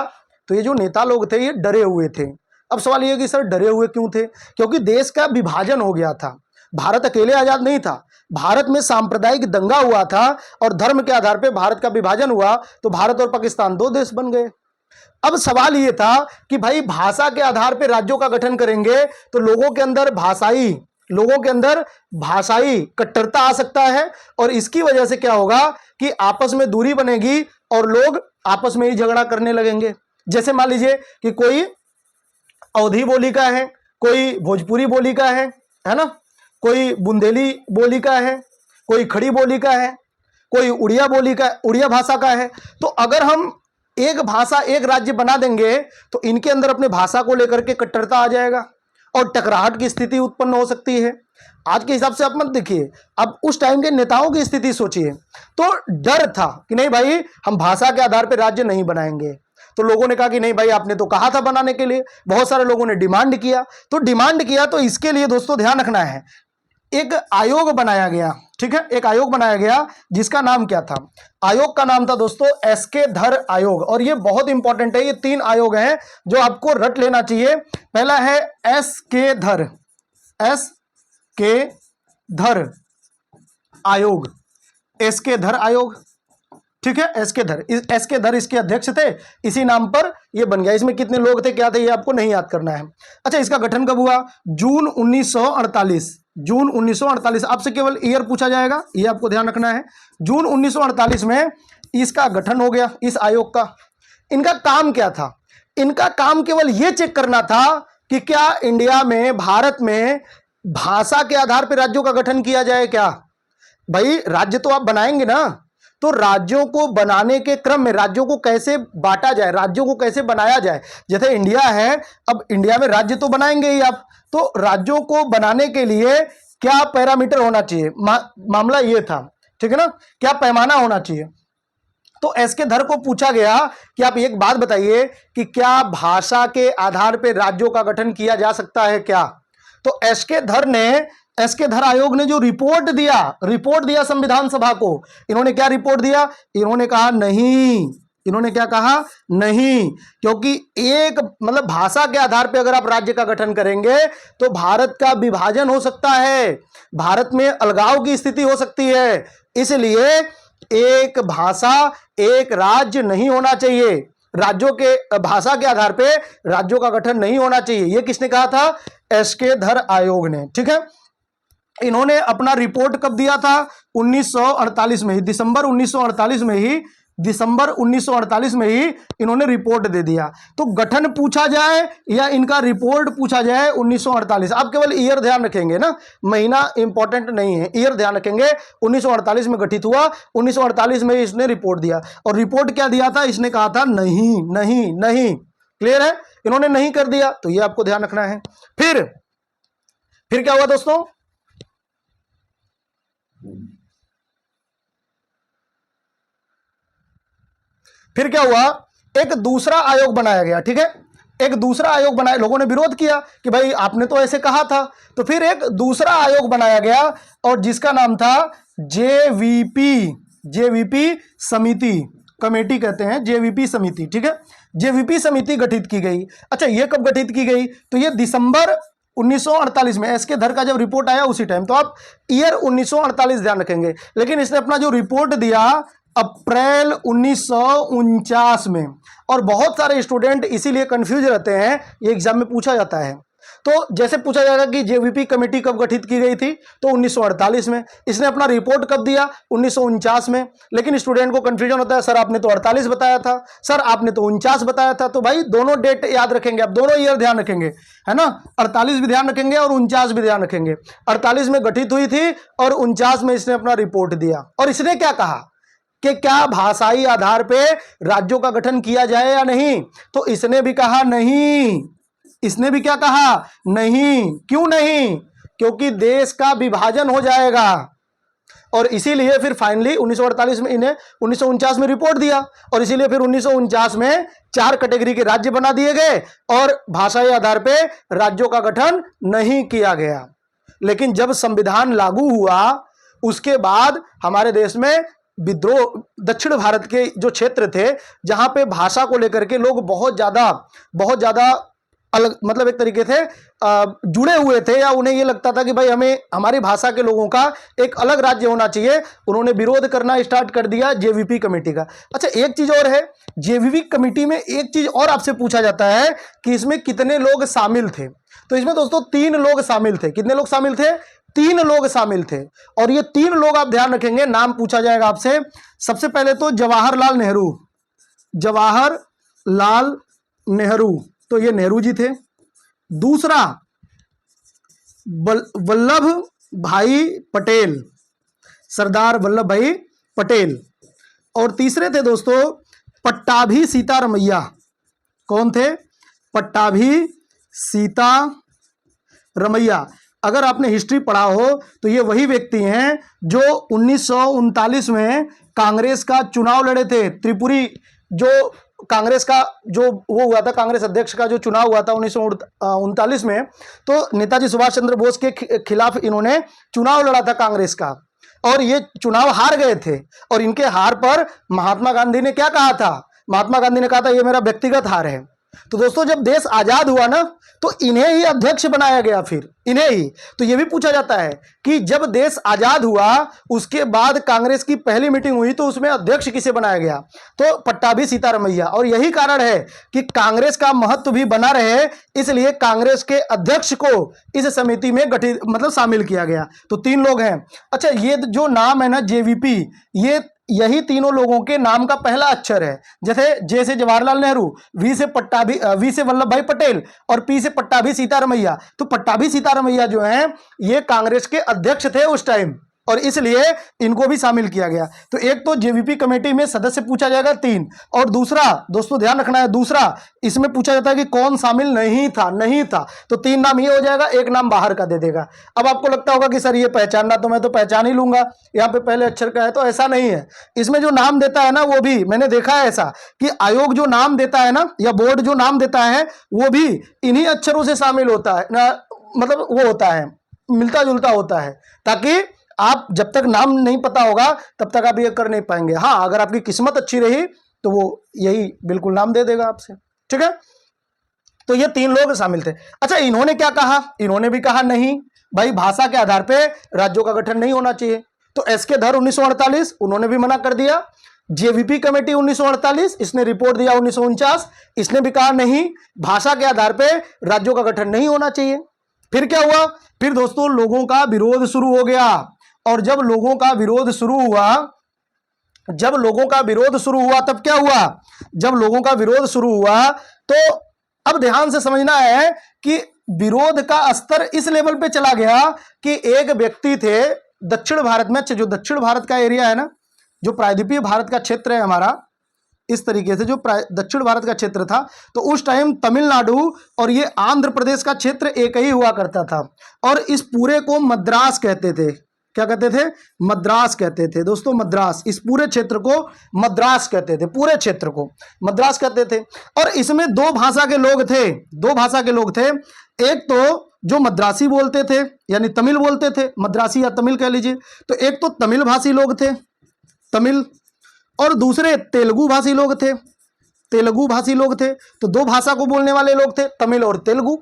तो ये जो नेता लोग थे ये डरे हुए थे। अब सवाल ये कि सर डरे हुए क्यों थे? क्योंकि देश का विभाजन हो गया था। भारत अकेले आजाद नहीं था, भारत में सांप्रदायिक दंगा हुआ था और धर्म के आधार पर भारत का विभाजन हुआ, तो भारत और पाकिस्तान 2 देश बन गए। अब सवाल ये था कि भाई भाषा के आधार पर राज्यों का गठन करेंगे तो लोगों के अंदर भाषाई कट्टरता आ सकता है, और इसकी वजह से क्या होगा कि आपस में दूरी बनेगी और लोग आपस में ही झगड़ा करने लगेंगे। जैसे मान लीजिए कि कोई अवधी बोली का है, कोई भोजपुरी बोली का है ना, कोई बुंदेली बोली का है, कोई खड़ी बोली का है, कोई उड़िया बोली का, उड़िया भाषा का है। तो अगर हम एक भाषा एक राज्य बना देंगे तो इनके अंदर अपने भाषा को लेकर के कट्टरता आ जाएगा और टकराहट की स्थिति उत्पन्न हो सकती है। आज के हिसाब से आप मत देखिए, अब उस टाइम के नेताओं की स्थिति सोचिए। तो डर था कि नहीं भाई हम भाषा के आधार पर राज्य नहीं बनाएंगे। तो लोगों ने कहा कि नहीं भाई आपने तो कहा था बनाने के लिए, बहुत सारे लोगों ने डिमांड किया। तो इसके लिए दोस्तों ध्यान रखना है, एक आयोग बनाया गया, ठीक है, एक आयोग बनाया गया जिसका नाम क्या था? आयोग का नाम था दोस्तों एसके धर आयोग। और ये बहुत इंपॉर्टेंट है, ये 3 आयोग हैं जो आपको रट लेना चाहिए। पहला है एसके धर आयोग, एसके धर आयोग, ठीक है, एसके धर इसके अध्यक्ष थे, इसी नाम पर यह बन गया। इसमें कितने लोग थे क्या थे ये आपको नहीं याद करना है। अच्छा, इसका गठन कब हुआ? जून 1948। आपसे केवल ईयर पूछा जाएगा, ये आपको ध्यान रखना है। जून 1948 में इसका गठन हो गया इस आयोग का। इनका काम क्या था? इनका काम केवल यह चेक करना था कि क्या इंडिया में, भारत में भाषा के आधार पर राज्यों का गठन किया जाए क्या। भाई राज्य तो आप बनाएंगे ना, तो राज्यों को बनाने के क्रम में राज्यों को कैसे बांटा जाए, राज्यों को कैसे बनाया जाए। जैसे इंडिया है, अब इंडिया में राज्य तो बनाएंगे ही आप, तो राज्यों को बनाने के लिए क्या पैरामीटर होना चाहिए, मामला ये था, ठीक है ना, क्या पैमाना होना चाहिए। तो एसके धर को पूछा गया कि आप एक बात बताइए कि क्या भाषा के आधार पर राज्यों का गठन किया जा सकता है क्या। तो एसके धर आयोग ने जो रिपोर्ट दिया संविधान सभा को, इन्होंने क्या रिपोर्ट दिया? इन्होंने कहा नहीं। इन्होंने क्या कहा? नहीं, क्योंकि एक मतलब भाषा के आधार पर अगर आप राज्य का गठन करेंगे तो भारत का विभाजन हो सकता है, भारत में अलगाव की स्थिति हो सकती है। इसलिए एक भाषा एक राज्य नहीं होना चाहिए, राज्यों के भाषा के आधार पर राज्यों का गठन नहीं होना चाहिए। यह किसने कहा था? एसके धर आयोग ने, ठीक है। इन्होंने अपना रिपोर्ट कब दिया था? 1948 में ही, दिसंबर 1948 में ही इन्होंने रिपोर्ट दे दिया। तो गठन पूछा जाए या इनका रिपोर्ट पूछा जाए 1948, आप केवल ईयर ध्यान रखेंगे ना, महीना इंपॉर्टेंट नहीं है, ईयर ध्यान रखेंगे। 1948 में गठित हुआ, 1948 में इसने रिपोर्ट दिया। और रिपोर्ट क्या दिया था? इसने कहा था नहीं नहीं नहीं। क्लियर है? इन्होंने नहीं कर दिया, तो ये आपको ध्यान रखना है। फिर क्या हुआ दोस्तों? फिर क्या हुआ? एक दूसरा आयोग बनाया गया, ठीक है, एक दूसरा आयोग बनाया। लोगों ने विरोध किया कि भाई आपने तो ऐसे कहा था। तो फिर एक दूसरा आयोग बनाया गया और जिसका नाम था जेवीपी समिति, कमेटी कहते हैं, जेवीपी समिति, ठीक है, जेवीपी समिति गठित की गई। अच्छा, ये कब गठित की गई? तो ये दिसंबर 1948 में एसके धर का जब रिपोर्ट आया उसी टाइम। तो आप ईयर 1948 ध्यान रखेंगे। लेकिन इसने अपना जो रिपोर्ट दिया अप्रैल 1949 में। और बहुत सारे स्टूडेंट इसीलिए कंफ्यूज रहते हैं, ये एग्जाम में पूछा जाता है। तो जैसे पूछा जाएगा कि जेवीपी कमेटी कब गठित की गई थी, तो 1948 में। इसने अपना रिपोर्ट कब दिया? 1949 में। लेकिन स्टूडेंट को कंफ्यूजन होता है, सर आपने तो 48 बताया था, सर आपने तो 49 बताया था। तो भाई दोनों डेट याद रखेंगे, आप दोनों ईयर ध्यान रखेंगे, है ना, 48 भी ध्यान रखेंगे और 49 भी ध्यान रखेंगे। 48 में गठित हुई थी और 49 में इसने अपना रिपोर्ट दिया। और इसने क्या कहा कि क्या भाषाई आधार पे राज्यों का गठन किया जाए या नहीं? तो इसने भी कहा नहीं। इसने भी क्या कहा? नहीं। क्यों नहीं? क्योंकि देश का विभाजन हो जाएगा। और इसीलिए फिर फाइनली 1948 में इन्हें 1949 में रिपोर्ट दिया और इसीलिए फिर 1949 में 4 कैटेगरी के राज्य बना दिए गए और भाषाई आधार पे राज्यों का गठन नहीं किया गया। लेकिन जब संविधान लागू हुआ उसके बाद हमारे देश में विद्रोह, दक्षिण भारत के जो क्षेत्र थे जहां पे भाषा को लेकर के लोग बहुत ज्यादा अलग, मतलब एक तरीके से जुड़े हुए थे, या उन्हें ये लगता था कि भाई हमें हमारी भाषा के लोगों का एक अलग राज्य होना चाहिए, उन्होंने विरोध करना स्टार्ट कर दिया जेवीपी कमेटी का। अच्छा, एक चीज और है, जेवीपी कमेटी में एक चीज और आपसे पूछा जाता है कि इसमें कितने लोग शामिल थे। तो इसमें दोस्तों 3 लोग शामिल थे। कितने लोग शामिल थे? 3 लोग शामिल थे। और ये 3 लोग आप ध्यान रखेंगे, नाम पूछा जाएगा आपसे। सबसे पहले तो जवाहरलाल नेहरू, तो ये नेहरू जी थे। दूसरा वल्लभ भाई पटेल, सरदार वल्लभ भाई पटेल। और तीसरे थे दोस्तों पट्टाभी सीतारमैया। कौन थे? पट्टाभी सीतारमैया। अगर आपने हिस्ट्री पढ़ा हो तो ये वही व्यक्ति हैं जो 1939 में कांग्रेस का चुनाव लड़े थे। त्रिपुरी जो कांग्रेस का जो वो हुआ था, कांग्रेस अध्यक्ष का जो चुनाव हुआ था 1939 में, तो नेताजी सुभाष चंद्र बोस के खिलाफ इन्होंने चुनाव लड़ा था कांग्रेस का, और ये चुनाव हार गए थे। और इनके हार पर महात्मा गांधी ने क्या कहा था? महात्मा गांधी ने कहा था ये मेरा व्यक्तिगत हार है। तो दोस्तों जब देश आजाद हुआ ना, तो इन्हें ही अध्यक्ष बनाया गया, फिर इन्हें ही। तो यह भी पूछा जाता है कि जब देश आजाद हुआ उसके बाद कांग्रेस की पहली मीटिंग हुई तो उसमें अध्यक्ष किसे बनाया गया? तो पट्टाभी सीतारमैया। और यही कारण है कि कांग्रेस का महत्व भी बना रहे, इसलिए कांग्रेस के अध्यक्ष को इस समिति में गठित मतलब शामिल किया गया। तो 3 लोग हैं। अच्छा, ये जो नाम है ना जेवीपी, यही तीनों लोगों के नाम का पहला अक्षर है। जैसे जे से जवाहरलाल नेहरू, वी से वल्लभ भाई पटेल और पी से पट्टाभी सीतारमैया। तो पट्टाभी सीतारमैया जो हैं ये कांग्रेस के अध्यक्ष थे उस टाइम, और इसलिए इनको भी शामिल किया गया। तो एक तो जेवीपी कमेटी में सदस्य पूछा जाएगा 3, और दूसरा दोस्तों ध्यान रखना है, दूसरा इसमें पूछा जाता है कि कौन शामिल नहीं था। तो 3 नाम ये हो जाएगा, 1 नाम बाहर का दे देगा। अब आपको लगता होगा कि सर ये पहचानना तो मैं तो पहचान ही लूंगा, यहाँ पे पहले अक्षर का है, तो ऐसा नहीं है। इसमें जो नाम देता है ना, वो भी मैंने देखा है ऐसा कि आयोग जो नाम देता है ना, या बोर्ड जो नाम देता है, वो भी इन्हीं अक्षरों से शामिल होता है ना, मतलब वो होता है, मिलता जुलता होता है, ताकि आप जब तक नाम नहीं पता होगा तब तक आप ये कर नहीं पाएंगे। हाँ, अगर आपकी किस्मत अच्छी रही तो वो यही बिल्कुल नाम दे देगा आपसे, ठीक है। तो ये 3 लोग शामिल थे। अच्छा, इन्होंने क्या कहा? इन्होंने भी कहा नहीं भाई, भाषा के आधार पे राज्यों का गठन नहीं होना चाहिए। तो एसके धर 1948, उन्होंने भी मना कर दिया। जेवीपी कमेटी 1948, इसने रिपोर्ट दिया 1949, इसने भी कहा नहीं, भाषा के आधार पे राज्यों का गठन नहीं होना चाहिए। फिर क्या हुआ? फिर दोस्तों लोगों का विरोध शुरू हो गया, और जब लोगों का विरोध शुरू हुआ तब क्या हुआ? जब लोगों का विरोध शुरू हुआ तो अब ध्यान से समझना है कि विरोध का स्तर इस लेवल पे चला गया कि एक व्यक्ति थे दक्षिण भारत में, जो दक्षिण भारत का एरिया है ना, जो प्रायद्वीपीय भारत का क्षेत्र है हमारा, इस तरीके से जो दक्षिण भारत का क्षेत्र था, तो उस टाइम तमिलनाडु और ये आंध्र प्रदेश का क्षेत्र एक ही हुआ करता था, और इस पूरे को मद्रास कहते थे। क्या कहते थे? मद्रास कहते थे दोस्तों, मद्रास। इस पूरे क्षेत्र को मद्रास कहते थे, पूरे क्षेत्र को मद्रास कहते थे। और इसमें 2 भाषा के लोग थे, 2 भाषा के लोग थे। एक तो जो मद्रासी बोलते थे, यानी तमिल बोलते थे, मद्रासी या तमिल कह लीजिए। तो एक तो तमिल भाषी लोग थे, तमिल, और दूसरे तेलुगु भाषी लोग थे, तेलुगु भाषी लोग थे। तो 2 भाषा को बोलने वाले लोग थे, तमिल और तेलुगु।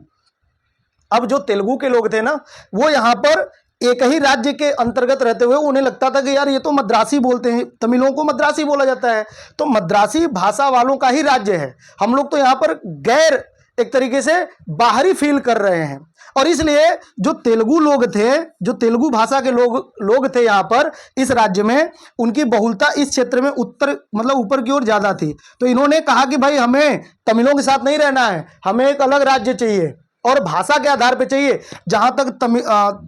अब जो तेलुगु के लोग थे ना, वो यहाँ पर एक ही राज्य के अंतर्गत रहते हुए उन्हें लगता था कि यार ये तो मद्रासी बोलते हैं, तमिलों को मद्रासी बोला जाता है, तो मद्रासी भाषा वालों का ही राज्य है, हम लोग तो यहाँ पर गैर, एक तरीके से बाहरी फील कर रहे हैं। और इसलिए जो तेलुगु लोग थे, जो तेलुगु भाषा के लोग थे यहाँ पर इस राज्य में, उनकी बहुलता इस क्षेत्र में उत्तर मतलब ऊपर की ओर ज्यादा थी। तो इन्होंने कहा कि भाई हमें तमिलों के साथ नहीं रहना है, हमें एक अलग राज्य चाहिए, और भाषा के आधार पे चाहिए। जहां तक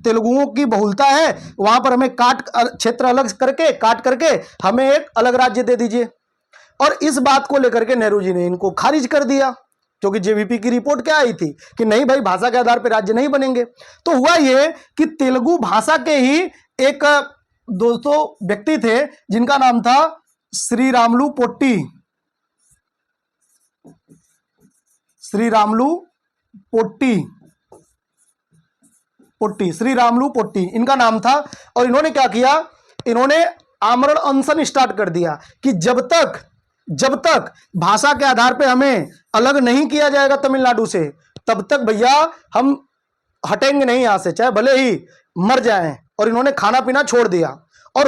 तेलुगुओं की बहुलता है वहां पर हमें क्षेत्र अलग करके काट करके हमें एक अलग राज्य दे दीजिए। और इस बात को लेकर के नेहरू जी ने इनको खारिज कर दिया, क्योंकि जेवीपी की रिपोर्ट क्या आई थी कि नहीं भाई, भाषा के आधार पर राज्य नहीं बनेंगे। तो हुआ ये कि तेलुगु भाषा के ही एक दोस्तों व्यक्ति थे जिनका नाम था श्रीरामुलु पोट्टी, श्रीरामुलु पोट्टी इनका नाम था। और इन्होंने क्या किया? इन्होंने आमरण अनशन स्टार्ट कर दिया कि जब तक भाषा के आधार पे हमें अलग नहीं किया जाएगा तमिलनाडु से, तब तक भैया हम हटेंगे नहीं यहां से, चाहे भले ही मर जाएं। और इन्होंने खाना पीना छोड़ दिया। और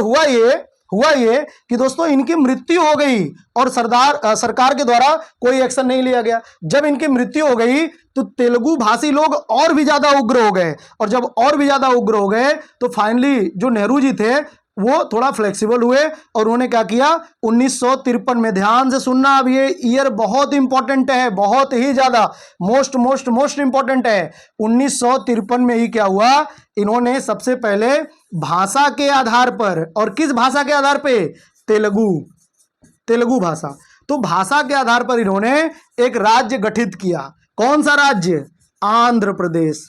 हुआ ये कि दोस्तों इनकी मृत्यु हो गई, और सरकार के द्वारा कोई एक्शन नहीं लिया गया। जब इनकी मृत्यु हो गई तो तेलुगु भाषी लोग और भी ज्यादा उग्र हो गए, और जब और भी ज्यादा उग्र हो गए तो फाइनली जो नेहरू जी थे वो थोड़ा फ्लेक्सिबल हुए, और उन्होंने क्या किया 1953 में, ध्यान से सुनना, अब ये ईयर बहुत इंपॉर्टेंट है, बहुत ही ज्यादा मोस्ट इंपॉर्टेंट है। 1953 में ही क्या हुआ, इन्होंने सबसे पहले भाषा के आधार पर, और किस भाषा के आधार पे? तेलुगु भाषा। तो भाषा के आधार पर इन्होंने एक राज्य गठित किया। कौन सा राज्य? आंध्र प्रदेश।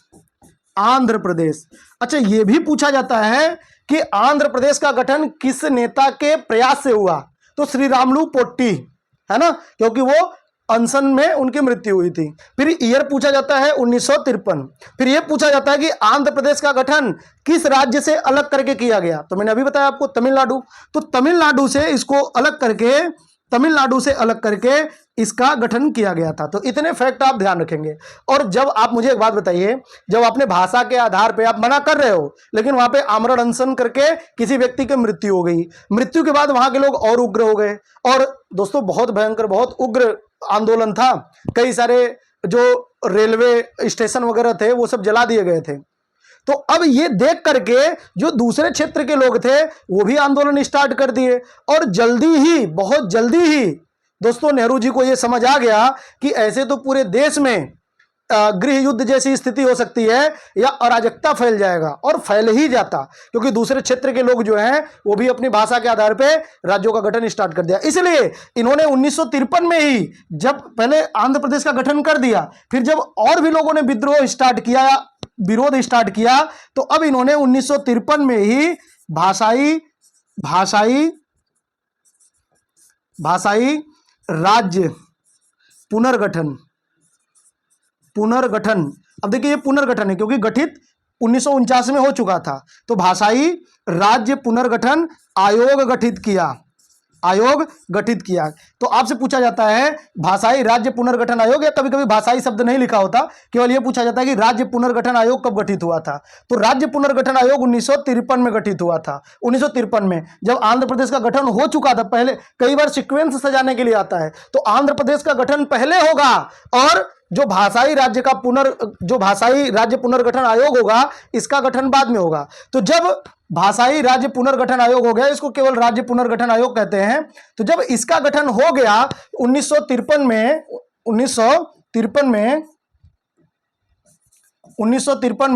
आंध्र प्रदेश। अच्छा, यह भी पूछा जाता है कि आंध्र प्रदेश का गठन किस नेता के प्रयास से हुआ? तो श्री रामुलु पोट्टी, है ना, क्योंकि वो अनशन में उनकी मृत्यु हुई थी। फिर ईयर पूछा जाता है 1953। फिर यह पूछा जाता है कि आंध्र प्रदेश का गठन किस राज्य से अलग करके किया गया? तो मैंने अभी बताया आपको, तमिलनाडु। तो तमिलनाडु से इसको अलग करके, तमिलनाडु से अलग करके इसका गठन किया गया था। तो इतने फैक्ट आप ध्यान रखेंगे। और जब आप मुझे एक बात बताइए, जब आपने भाषा के आधार पे आप मना कर रहे हो, लेकिन वहां पे आमरण अनशन करके किसी व्यक्ति की मृत्यु हो गई, मृत्यु के बाद वहां के लोग और उग्र हो गए, और दोस्तों बहुत भयंकर, बहुत उग्र आंदोलन था। कई सारे जो रेलवे स्टेशन वगैरह थे वो सब जला दिए गए थे। तो अब ये देख करके जो दूसरे क्षेत्र के लोग थे वो भी आंदोलन स्टार्ट कर दिए, और जल्दी ही, बहुत जल्दी ही दोस्तों नेहरू जी को ये समझ आ गया कि ऐसे तो पूरे देश में गृह युद्ध जैसी स्थिति हो सकती है या अराजकता फैल जाएगा, और फैल ही जाता, क्योंकि दूसरे क्षेत्र के लोग जो हैं वो भी अपनी भाषा के आधार पे राज्यों का गठन स्टार्ट कर दिया। इसलिए इन्होंने 1953 में ही, जब पहले आंध्र प्रदेश का गठन कर दिया, फिर जब और भी लोगों ने विद्रोह स्टार्ट किया, विरोध स्टार्ट किया, तो अब इन्होंने 1953 में ही भाषाई राज्य पुनर्गठन। अब देखिए ये पुनर्गठन है क्योंकि गठित 1949 में हो चुका था। तो भाषाई राज्य पुनर्गठन आयोग गठित किया। तो आपसे पूछा जाता है भाषाई राज्य पुनर्गठन आयोग, या कभी कभी भाषाई शब्द नहीं लिखा होता, केवल यह पूछा जाता है कि राज्य पुनर्गठन आयोग कब गठित हुआ था? तो राज्य पुनर्गठन आयोग 1953 में गठित हुआ था। 1953 में जब आंध्र प्रदेश का गठन हो चुका था, पहले कई बार सीक्वेंस सजाने के लिए आता है, तो आंध्र प्रदेश का गठन पहले होगा और जो भाषाई राज्य पुनर्गठन आयोग होगा इसका गठन बाद में होगा। तो जब भाषाई राज्य पुनर्गठन आयोग हो गया, इसको केवल राज्य पुनर्गठन आयोग कहते हैं। तो जब इसका गठन हो गया 1953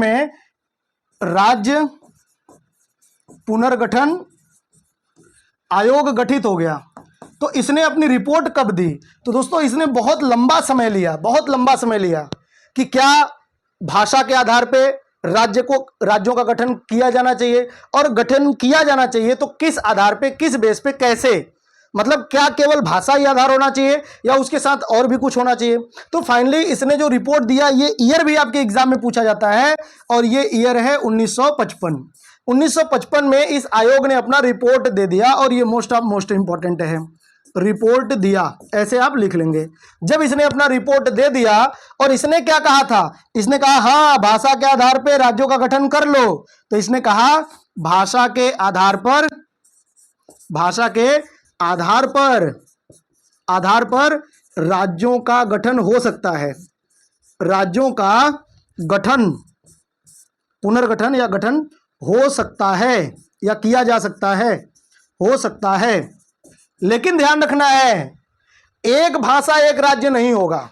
में राज्य पुनर्गठन आयोग गठित हो गया। तो इसने अपनी रिपोर्ट कब दी? तो दोस्तों इसने बहुत लंबा समय लिया कि क्या भाषा के आधार पे राज्यों का गठन किया जाना चाहिए, और गठन किया जाना चाहिए तो किस आधार पे, किस बेस पे, कैसे, मतलब क्या केवल भाषा ही आधार होना चाहिए या उसके साथ और भी कुछ होना चाहिए? तो फाइनली इसने जो रिपोर्ट दिया, ये ईयर भी आपके एग्जाम में पूछा जाता है, और ये ईयर है 1955। 1955 में इस आयोग ने अपना रिपोर्ट दे दिया, और ये मोस्ट इंपॉर्टेंट है, रिपोर्ट दिया, ऐसे आप लिख लेंगे। जब इसने अपना रिपोर्ट दे दिया, और इसने क्या कहा था? इसने कहा हाँ भाषा के आधार पर राज्यों का गठन कर लो। तो इसने कहा भाषा के आधार पर राज्यों का गठन हो सकता है, राज्यों का गठन, पुनर्गठन या गठन हो सकता है या किया जा सकता है, हो सकता है। लेकिन ध्यान रखना है, एक भाषा एक राज्य नहीं होगा,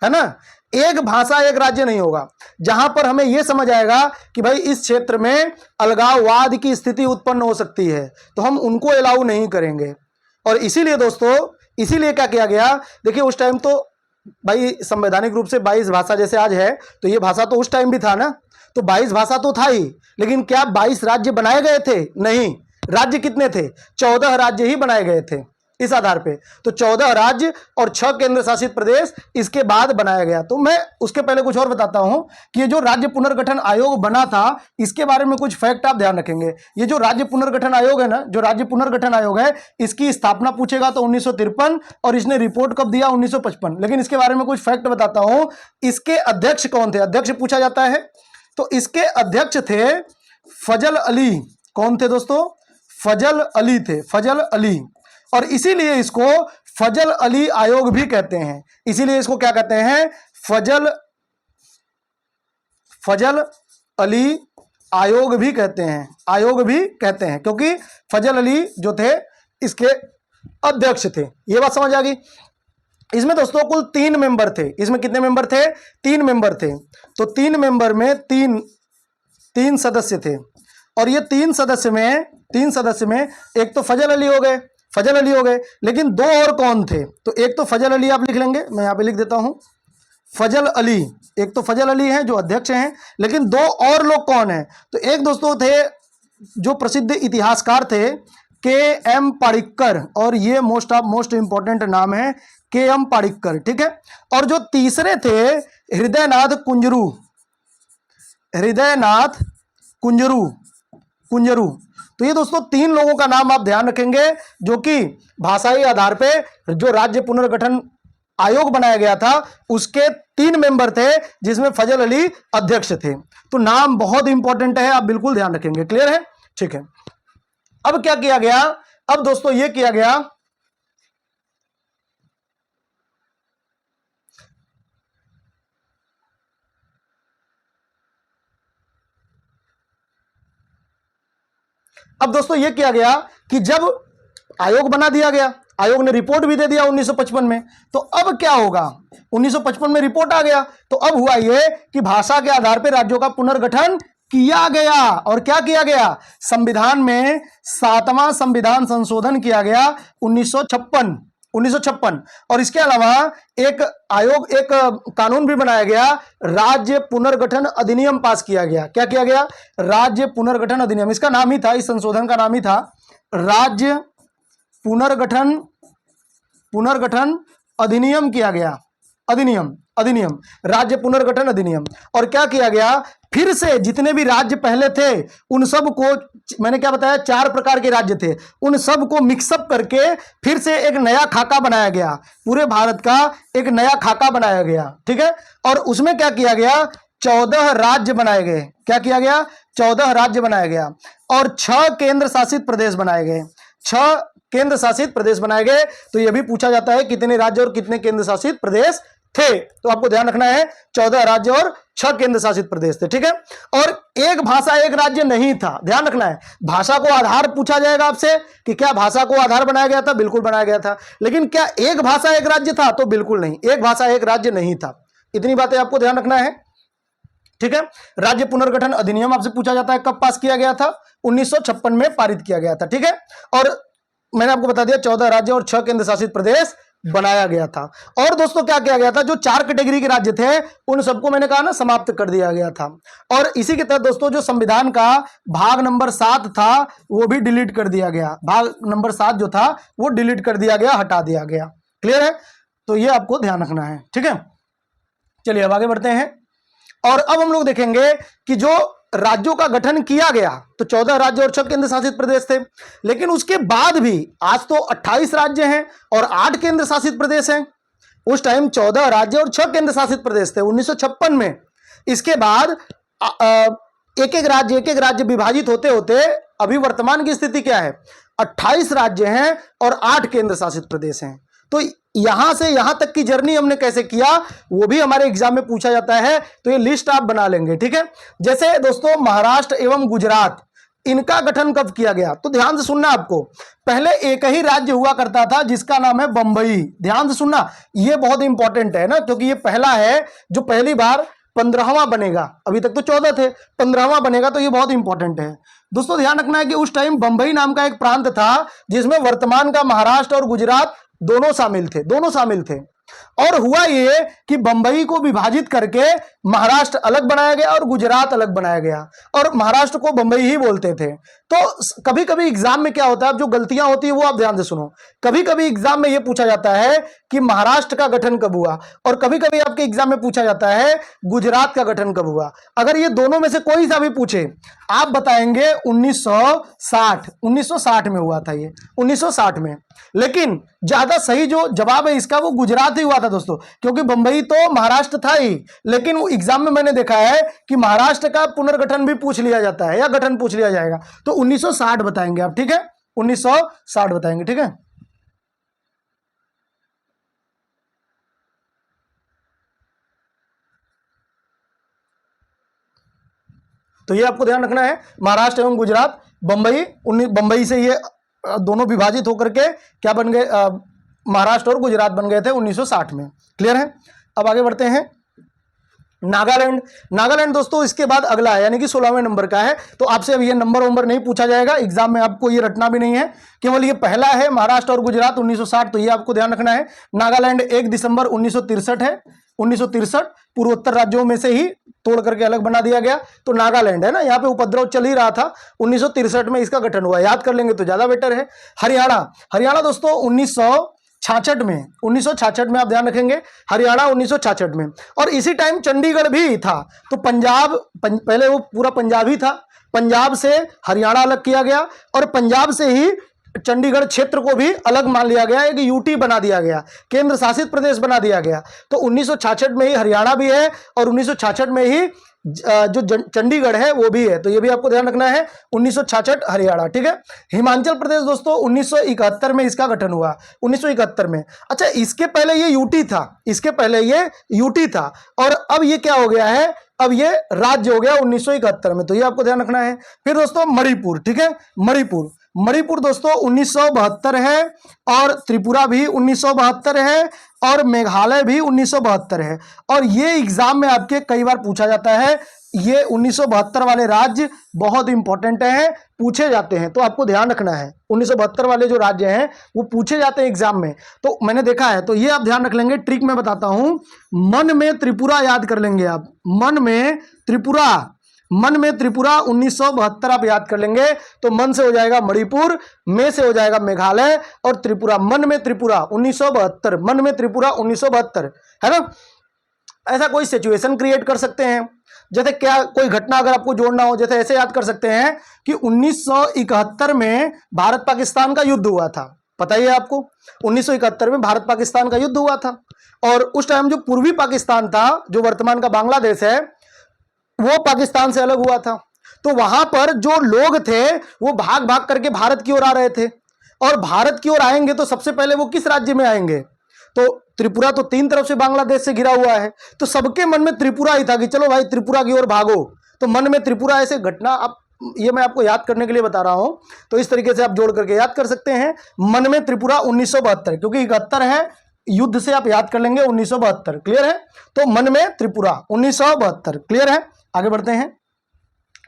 है ना, एक भाषा एक राज्य नहीं होगा। जहां पर हमें यह समझ आएगा कि भाई इस क्षेत्र में अलगाववाद की स्थिति उत्पन्न हो सकती है, तो हम उनको अलाउ नहीं करेंगे। और इसीलिए दोस्तों, इसीलिए क्या किया गया, देखिए उस टाइम तो भाई संवैधानिक रूप से 22 भाषा जैसे आज है, तो ये भाषा तो उस टाइम भी था ना, तो 22 भाषा तो था ही, लेकिन क्या 22 राज्य बनाए गए थे? नहीं। राज्य कितने थे? 14 राज्य ही बनाए गए थे इस आधार पे। तो 14 राज्य और 6 केंद्र शासित प्रदेश इसके बाद बनाया गया। तो मैं उसके पहले कुछ और बताता हूं कि ये जो राज्य पुनर्गठन आयोग बना था, इसके बारे में कुछ फैक्ट आप ध्यान रखेंगे। ये जो राज्य पुनर्गठन आयोग है ना, जो राज्य पुनर्गठन आयोग है, इसकी स्थापना पूछेगा तो 1953, और इसने रिपोर्ट कब दिया? 1955। लेकिन इसके बारे में कुछ फैक्ट बताता हूं। इसके अध्यक्ष कौन थे? अध्यक्ष पूछा जाता है, तो इसके अध्यक्ष थे फजल अली। कौन थे दोस्तों? फजल अली थे, फजल अली। और इसीलिए इसको फजल अली आयोग भी कहते हैं। इसीलिए इसको क्या कहते हैं? फजल अली आयोग भी कहते हैं, आयोग भी कहते हैं, क्योंकि फजल अली जो थे इसके अध्यक्ष थे। ये बात समझ आ गई। इसमें दोस्तों कुल 3 मेंबर थे। इसमें कितने मेंबर थे? 3 मेंबर थे। तो 3 मेंबर में तीन सदस्य थे, और ये 3 सदस्य में एक तो फजल अली हो गए, फजल अली हो गए, लेकिन दो और कौन थे? तो एक तो फजल अली आप लिख लेंगे, मैं यहाँ पे लिख देता हूँ फजल अली, एक तो फजल अली हैं जो अध्यक्ष हैं, लेकिन दो और लोग कौन हैं? तो एक दोस्तों थे जो प्रसिद्ध इतिहासकार थे के एम पाड़िक्कर, और ये मोस्ट इंपॉर्टेंट नाम है के एम पाड़िक्कर, ठीक है। और जो तीसरे थे हृदयनाथ कुंजरू, हृदयनाथ कुंजरू कुंजरू। तो ये दोस्तों तीन लोगों का नाम आप ध्यान रखेंगे, जो कि भाषाई आधार पे जो राज्य पुनर्गठन आयोग बनाया गया था उसके 3 मेंबर थे, जिसमें फजल अली अध्यक्ष थे। तो नाम बहुत इंपॉर्टेंट है, आप बिल्कुल ध्यान रखेंगे। क्लियर है? ठीक है। अब क्या किया गया? अब दोस्तों ये किया गया, अब दोस्तों ये किया गया कि जब आयोग बना दिया गया, आयोग ने रिपोर्ट भी दे दिया 1955 में, तो अब क्या होगा? 1955 में रिपोर्ट आ गया, तो अब हुआ ये कि भाषा के आधार पर राज्यों का पुनर्गठन किया गया। और क्या किया गया? संविधान में 7वां संविधान संशोधन किया गया 1956। और इसके अलावा एक आयोग, एक कानून भी बनाया गया, राज्य पुनर्गठन अधिनियम पास किया गया। क्या किया गया? राज्य पुनर्गठन अधिनियम, इसका नाम ही था, इस संशोधन का नाम ही था राज्य पुनर्गठन अधिनियम किया गया। अधिनियम राज्य पुनर्गठन अधिनियम। और क्या किया गया? फिर से जितने भी राज्य पहले थे उन सब को, मैंने क्या बताया, 4 प्रकार के राज्य थे, उन सब को मिक्सअप करके फिर से एक नया खाका बनाया गया, पूरे भारत का एक नया खाका बनाया गया, ठीक है। और उसमें क्या किया गया? 14 राज्य बनाए गए। क्या किया गया? 14 राज्य बनाया गया और 6 केंद्र शासित प्रदेश बनाए गए। 6 केंद्र शासित प्रदेश बनाए गए। तो यह भी पूछा जाता है कितने राज्य और कितने केंद्र शासित प्रदेश थे, तो आपको ध्यान रखना है 14 राज्य और 6 केंद्र शासित प्रदेश थे, ठीक है। और एक भाषा एक राज्य नहीं था, ध्यान रखना है। भाषा को आधार पूछा जाएगा आपसे कि क्या भाषा को आधार बनाया गया था? बिल्कुल बनाया गया था। लेकिन क्या एक भाषा एक राज्य था? तो बिल्कुल नहीं, एक भाषा एक राज्य नहीं था। इतनी बातें आपको ध्यान रखना है, ठीक है। राज्य पुनर्गठन अधिनियम आपसे पूछा जाता है कब पास किया गया था? 1956 में पारित किया गया था, ठीक है। और मैंने आपको बता दिया 14 राज्य और 6 केंद्र शासित प्रदेश बनाया गया था। और दोस्तों क्या किया गया था? जो 4 कैटेगरी के राज्य थे उन सबको मैंने कहा ना समाप्त कर दिया गया था। और इसी के तहत दोस्तों जो संविधान का भाग नंबर 7 था वो भी डिलीट कर दिया गया। भाग नंबर 7 जो था वो डिलीट कर दिया गया, हटा दिया गया। क्लियर है? तो ये आपको ध्यान रखना है, ठीक है। चलिए अब आगे बढ़ते हैं। और अब हम लोग देखेंगे कि जो राज्यों का गठन किया गया तो 14 राज्य और 6 केंद्र शासित प्रदेश थे, लेकिन उसके बाद भी आज तो 28 राज्य हैं और 8 केंद्र शासित प्रदेश हैं। उस टाइम 14 राज्य और 6 केंद्र शासित प्रदेश थे 1956 में। इसके बाद एक एक राज्य विभाजित होते होते अभी वर्तमान की स्थिति क्या है? 28 राज्य हैं और 8 केंद्र शासित प्रदेश हैं। तो यहां से यहां तक की जर्नी हमने कैसे किया वो भी हमारे एग्जाम में पूछा जाता है, तो ये लिस्ट आप बना लेंगे, ठीक है। जैसे दोस्तों महाराष्ट्र एवं गुजरात, इनका गठन कब किया गया? तो ध्यान से सुनना, आपको पहले एक ही राज्य हुआ करता था जिसका नाम है बंबई। ध्यान से सुनना, ये बहुत इंपॉर्टेंट है ना, क्योंकि ये पहला है जो पहली बार 15वां बनेगा। अभी तक तो 14 थे, 15वां बनेगा, तो ये बहुत इंपॉर्टेंट है। दोस्तों ध्यान रखना है कि उस टाइम बंबई नाम का एक प्रांत था जिसमें वर्तमान का महाराष्ट्र और गुजरात दोनों शामिल थे। और हुआ ये कि बंबई को विभाजित करके महाराष्ट्र अलग बनाया गया और गुजरात अलग बनाया गया, और महाराष्ट्र को बंबई ही बोलते थे। तो कभी कभी एग्जाम में क्या होता है, अब जो गलतियां होती है वो आप ध्यान से सुनो। कभी कभी एग्जाम में ये पूछा जाता है कि महाराष्ट्र का गठन कब हुआ, और कभी कभी आपके एग्जाम में पूछा जाता है गुजरात का गठन कब हुआ। अगर ये दोनों में से कोई सा भी पूछे, आप बताएंगे 1960 में हुआ था, ये 1960 में। लेकिन ज्यादा सही जो जवाब है इसका वो गुजरात ही हुआ था दोस्तों, क्योंकि बंबई तो महाराष्ट्र था ही, लेकिन एग्जाम में मैंने देखा है कि महाराष्ट्र का पुनर्गठन भी पूछ लिया जाता है या गठन पूछ लिया जाएगा। तो 1960 बताएंगे आप, ठीक है, 1960 बताएंगे, ठीक है। तो ये आपको ध्यान रखना है, महाराष्ट्र एवं गुजरात, बंबई से ये दोनों विभाजित होकर के क्या बन गए, महाराष्ट्र और गुजरात बन गए थे 1960 में। क्लियर है? अब आगे बढ़ते हैं। नागालैंड। नागालैंड दोस्तों इसके बाद अगला है, यानी कि 16वें नंबर का है। तो आपसे अब ये नंबर नहीं पूछा जाएगा एग्जाम में, आपको ये रटना भी नहीं है, केवल ये पहला है महाराष्ट्र और गुजरात 1960, तो ये आपको ध्यान रखना है। नागालैंड 1 दिसंबर 1963 है, 1963 पूर्वोत्तर राज्यों में से ही तोड़ करके अलग बना दिया गया, तो नागालैंड है ना, यहाँ पे उपद्रव चल ही रहा था, 1963 में इसका गठन हुआ, याद कर लेंगे तो ज्यादा बेटर है। हरियाणा, हरियाणा दोस्तों 1966 में आप ध्यान रखेंगे, हरियाणा 1966 में। और इसी टाइम चंडीगढ़ भी था, तो पंजाब पहले वो पूरा पंजाब ही था, पंजाब से हरियाणा अलग किया गया और पंजाब से ही चंडीगढ़ क्षेत्र को भी अलग मान लिया गया, एक यूटी बना दिया गया, केंद्र शासित प्रदेश बना दिया गया। तो 1966 में ही हरियाणा भी है और 1966 में ही जो चंडीगढ़ है वो भी है, तो ये भी आपको ध्यान रखना है, 1966 हरियाणा, ठीक है। हिमाचल प्रदेश दोस्तों 1971 में इसका गठन हुआ, 1971 में। अच्छा, इसके पहले ये यूटी था, इसके पहले ये यूटी था और अब ये क्या हो गया है, अब ये राज्य हो गया 1971 में, तो ये आपको ध्यान रखना है। फिर दोस्तों मणिपुर, ठीक है, मणिपुर, मणिपुर दोस्तों 1972 है और त्रिपुरा भी 1972 है और मेघालय भी 1972 है। और ये एग्जाम में आपके कई बार पूछा जाता है, ये 1972 वाले राज्य बहुत इंपॉर्टेंट है, पूछे जाते हैं, तो आपको ध्यान रखना है 1972 वाले जो राज्य हैं वो पूछे जाते हैं एग्जाम में, तो मैंने देखा है, तो ये आप ध्यान रख लेंगे। ट्रिक मैं बताता हूं, मन में त्रिपुरा याद कर लेंगे आप, मन में त्रिपुरा, मन में त्रिपुरा 1972 आप याद कर लेंगे, तो मन से हो जाएगा मणिपुर, में से हो जाएगा मेघालय और त्रिपुरा, मन में त्रिपुरा 1972, मन में त्रिपुरा 1972, है ना। ऐसा कोई सिचुएशन क्रिएट कर सकते हैं, जैसे क्या कोई घटना अगर आपको जोड़ना हो, जैसे ऐसे याद कर सकते हैं कि 1971 में भारत पाकिस्तान का युद्ध हुआ था, पता ही है आपको, 1971 में भारत पाकिस्तान का युद्ध हुआ था और उस टाइम जो पूर्वी पाकिस्तान था, जो वर्तमान का बांग्लादेश है, वो पाकिस्तान से अलग हुआ था। तो वहां पर जो लोग थे वो भाग भाग करके भारत की ओर आ रहे थे, और भारत की ओर आएंगे तो सबसे पहले वो किस राज्य में आएंगे, तो त्रिपुरा तो 3 तरफ से बांग्लादेश से घिरा हुआ है, तो सबके मन में त्रिपुरा ही था कि चलो भाई त्रिपुरा की ओर भागो, तो मन में त्रिपुरा ऐसे घटना, आप ये मैं आपको याद करने के लिए बता रहा हूं, तो इस तरीके से आप जोड़ करके याद कर सकते हैं। मन में त्रिपुरा 1972, क्योंकि 71 है, युद्ध से आप याद कर लेंगे 1972, क्लियर है। तो मन में त्रिपुरा 1972, क्लियर है। आगे बढ़ते हैं,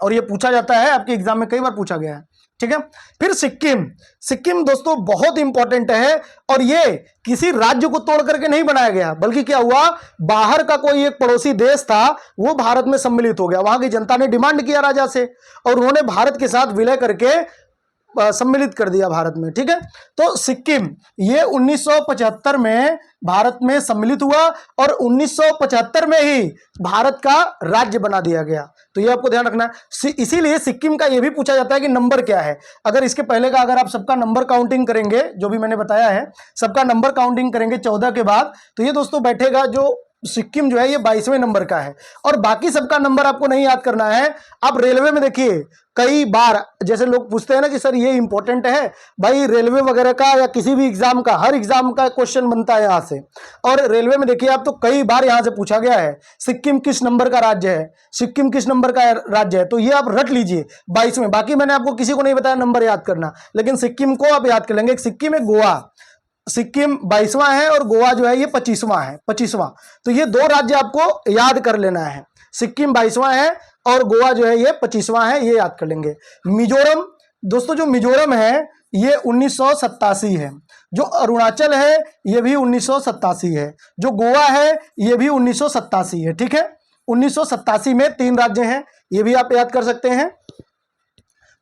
और ये पूछा जाता है आपके एग्जाम में, कई बार पूछा गया है, ठीक है। फिर सिक्किम, सिक्किम दोस्तों बहुत इंपॉर्टेंट है, और ये किसी राज्य को तोड़ करके नहीं बनाया गया, बल्कि क्या हुआ, बाहर का कोई एक पड़ोसी देश था वो भारत में सम्मिलित हो गया, वहां की जनता ने डिमांड किया राजा से और उन्होंने भारत के साथ विलय करके सम्मिलित कर दिया भारत में, ठीक है। तो सिक्किम ये 1975 में भारत में सम्मिलित हुआ और 1975 में ही भारत का राज्य बना दिया गया, तो ये आपको ध्यान रखना है। इसीलिए सिक्किम का ये भी पूछा जाता है कि नंबर क्या है, अगर इसके पहले का अगर आप सबका नंबर काउंटिंग करेंगे, जो भी मैंने बताया है सबका नंबर काउंटिंग करेंगे 14 के बाद, तो ये दोस्तों बैठेगा जो सिक्किम जो है ये 22वें नंबर का है, और बाकी सबका नंबर आपको नहीं याद करना है। आप रेलवे में देखिए कई बार जैसे लोग पूछते हैं ना कि सर ये इंपॉर्टेंट है, भाई रेलवे वगैरह का या किसी भी एग्जाम का, हर एग्जाम का क्वेश्चन बनता है यहां से, और रेलवे में देखिए आप तो कई बार यहां से पूछा गया है सिक्किम किस नंबर का राज्य है, सिक्किम किस नंबर का राज्य है, तो ये आप रट लीजिए 22वें। बाकी मैंने आपको किसी को नहीं बताया नंबर याद करना, लेकिन सिक्किम को आप याद कर लेंगे। सिक्किम है गोवा, सिक्किम 22वां है और गोवा जो है ये 25वां है, 25वां, तो ये 2 राज्य आपको याद कर लेना है, सिक्किम 22वां है और गोवा जो है ये 25वां है, ये याद कर लेंगे। मिजोरम दोस्तों, जो मिजोरम है ये 1987 है, जो अरुणाचल है ये भी 1987 है, जो गोवा है ये भी 1987 है, ठीक है। 1987 में 3 राज्य हैं, ये भी आप याद कर सकते हैं।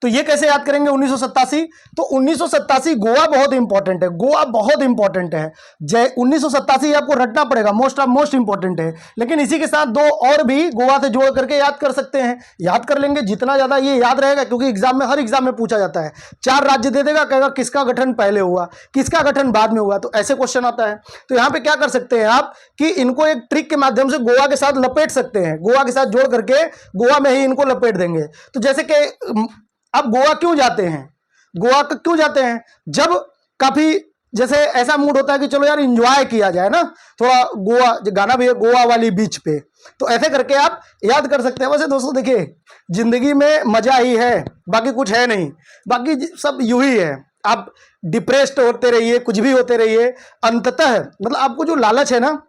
तो ये कैसे याद करेंगे 1987, तो 1987 गोवा बहुत इंपॉर्टेंट है, गोवा बहुत इंपॉर्टेंट है, 1987 आपको रटना पड़ेगा, मोस्ट इंपॉर्टेंट है। लेकिन इसी के साथ 2 और भी गोवा से जोड़ करके याद कर सकते हैं, याद कर लेंगे जितना ज्यादा ये याद रहेगा, क्योंकि एग्जाम में, हर एग्जाम में पूछा जाता है। 4 राज्य दे देगा, कहेगा किसका गठन पहले हुआ, किसका गठन बाद में हुआ, तो ऐसे क्वेश्चन आता है। तो यहां पर क्या कर सकते हैं आप कि इनको एक ट्रिक के माध्यम से गोवा के साथ लपेट सकते हैं, गोवा के साथ जोड़ करके गोवा में ही इनको लपेट देंगे। तो जैसे कि अब गोवा क्यों जाते हैं, गोवा क्यों जाते हैं, जब काफी जैसे ऐसा मूड होता है कि चलो यार एंजॉय किया जाए ना थोड़ा, गोवा गाना भी है गोवा वाली बीच पे, तो ऐसे करके आप याद कर सकते हैं। वैसे दोस्तों देखिए जिंदगी में मजा ही है, बाकी कुछ है नहीं, बाकी सब यूं ही है, आप डिप्रेस्ड होते रहिए, कुछ भी होते रहिए, अंततः मतलब आपको जो लालच है ना,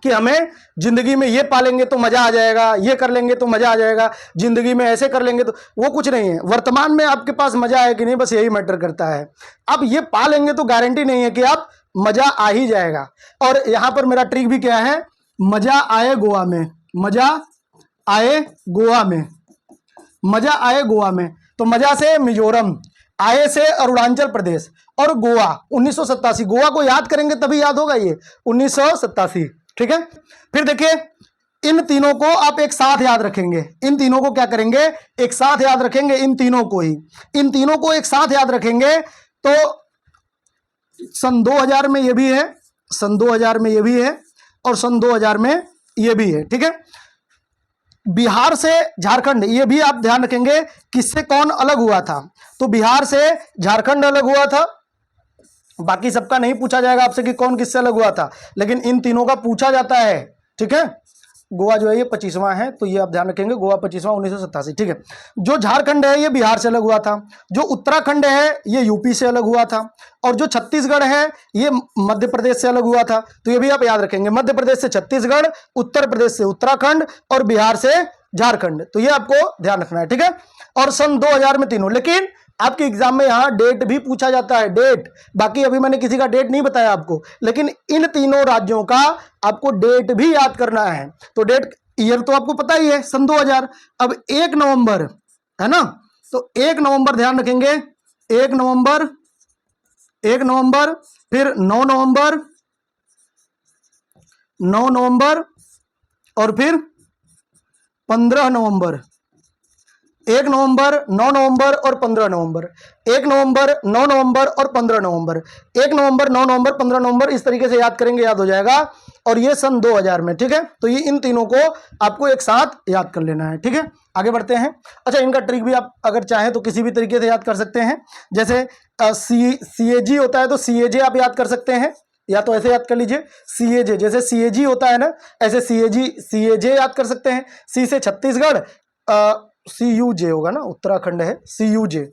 कि हमें जिंदगी में ये पालेंगे तो मजा आ जाएगा, ये कर लेंगे तो मजा आ जाएगा, जिंदगी में ऐसे कर लेंगे तो, वो कुछ नहीं है। वर्तमान में आपके पास मजा है कि नहीं, बस यही मैटर करता है। अब ये पा लेंगे तो गारंटी नहीं है कि आप मजा आ ही जाएगा। और यहां पर मेरा ट्रिक भी क्या है, मजा आए गोवा में, मजा आए गोवा में, मजा आए गोवा में। तो मजा से मिजोरम, आए से अरुणाचल प्रदेश, और गोवा 1987। गोवा को याद करेंगे तभी याद होगा ये 1987, ठीक है। फिर देखिए इन तीनों को आप एक साथ याद रखेंगे, इन तीनों को क्या करेंगे, एक साथ याद रखेंगे, इन तीनों को ही, इन तीनों को एक साथ याद रखेंगे। तो सन 2000 में ये भी है, सन 2000 में ये भी है, और सन 2000 में ये भी है, ठीक है। बिहार से झारखंड, ये भी आप ध्यान रखेंगे किससे कौन अलग हुआ था। तो बिहार से झारखंड अलग हुआ था, बाकी सबका नहीं पूछा जाएगा आपसे कि कौन किससे अलग हुआ था, लेकिन इन तीनों का पूछा जाता है, ठीक है। गोवा जो है ये 25वां है, तो ये आप ध्यान रखेंगे, गोवा 25वां 1987, ठीक है। जो झारखंड है ये बिहार से अलग हुआ था, जो उत्तराखंड है ये यूपी से अलग हुआ था, और जो छत्तीसगढ़ है ये मध्य प्रदेश से अलग हुआ था। तो ये भी आप याद रखेंगे, मध्य प्रदेश से छत्तीसगढ़, उत्तर प्रदेश से उत्तराखंड, और बिहार से झारखंड। तो ये आपको ध्यान रखना है, ठीक है। और सन 2000 में तीनों, लेकिन आपके एग्जाम में यहां डेट भी पूछा जाता है, डेट। बाकी अभी मैंने किसी का डेट नहीं बताया आपको, लेकिन इन तीनों राज्यों का आपको डेट भी याद करना है। तो डेट, ईयर तो आपको पता ही है, सन 2000। अब 1 नवंबर है ना, तो 1 नवंबर ध्यान रखेंगे, 1 नवंबर, 1 नवंबर, फिर 9 नवंबर, 9 नवंबर, और फिर 15 नवंबर। 1 नवंबर, 9 नवंबर और 15 नवंबर, 1 नवंबर, 9 नवंबर और 15 नवंबर, 1 नवंबर, 9 नवंबर, 15 नवंबर, इस तरीके से याद करेंगे, याद हो जाएगा। और ये सन 2000 में, ठीक है। तो ये इन तीनों को आपको एक साथ याद कर लेना है, ठीक है। आगे बढ़ते हैं। अच्छा, इनका ट्रिक भी आप अगर चाहें तो किसी भी तरीके से याद कर सकते हैं। जैसे CAG होता है तो CAJ आप याद कर सकते हैं, या तो ऐसे याद कर लीजिए CAJ, जैसे CAG होता है ना, ऐसे CAJ याद कर सकते हैं। C से छत्तीसगढ़, CUJ होगा ना, उत्तराखंड है, CUJ,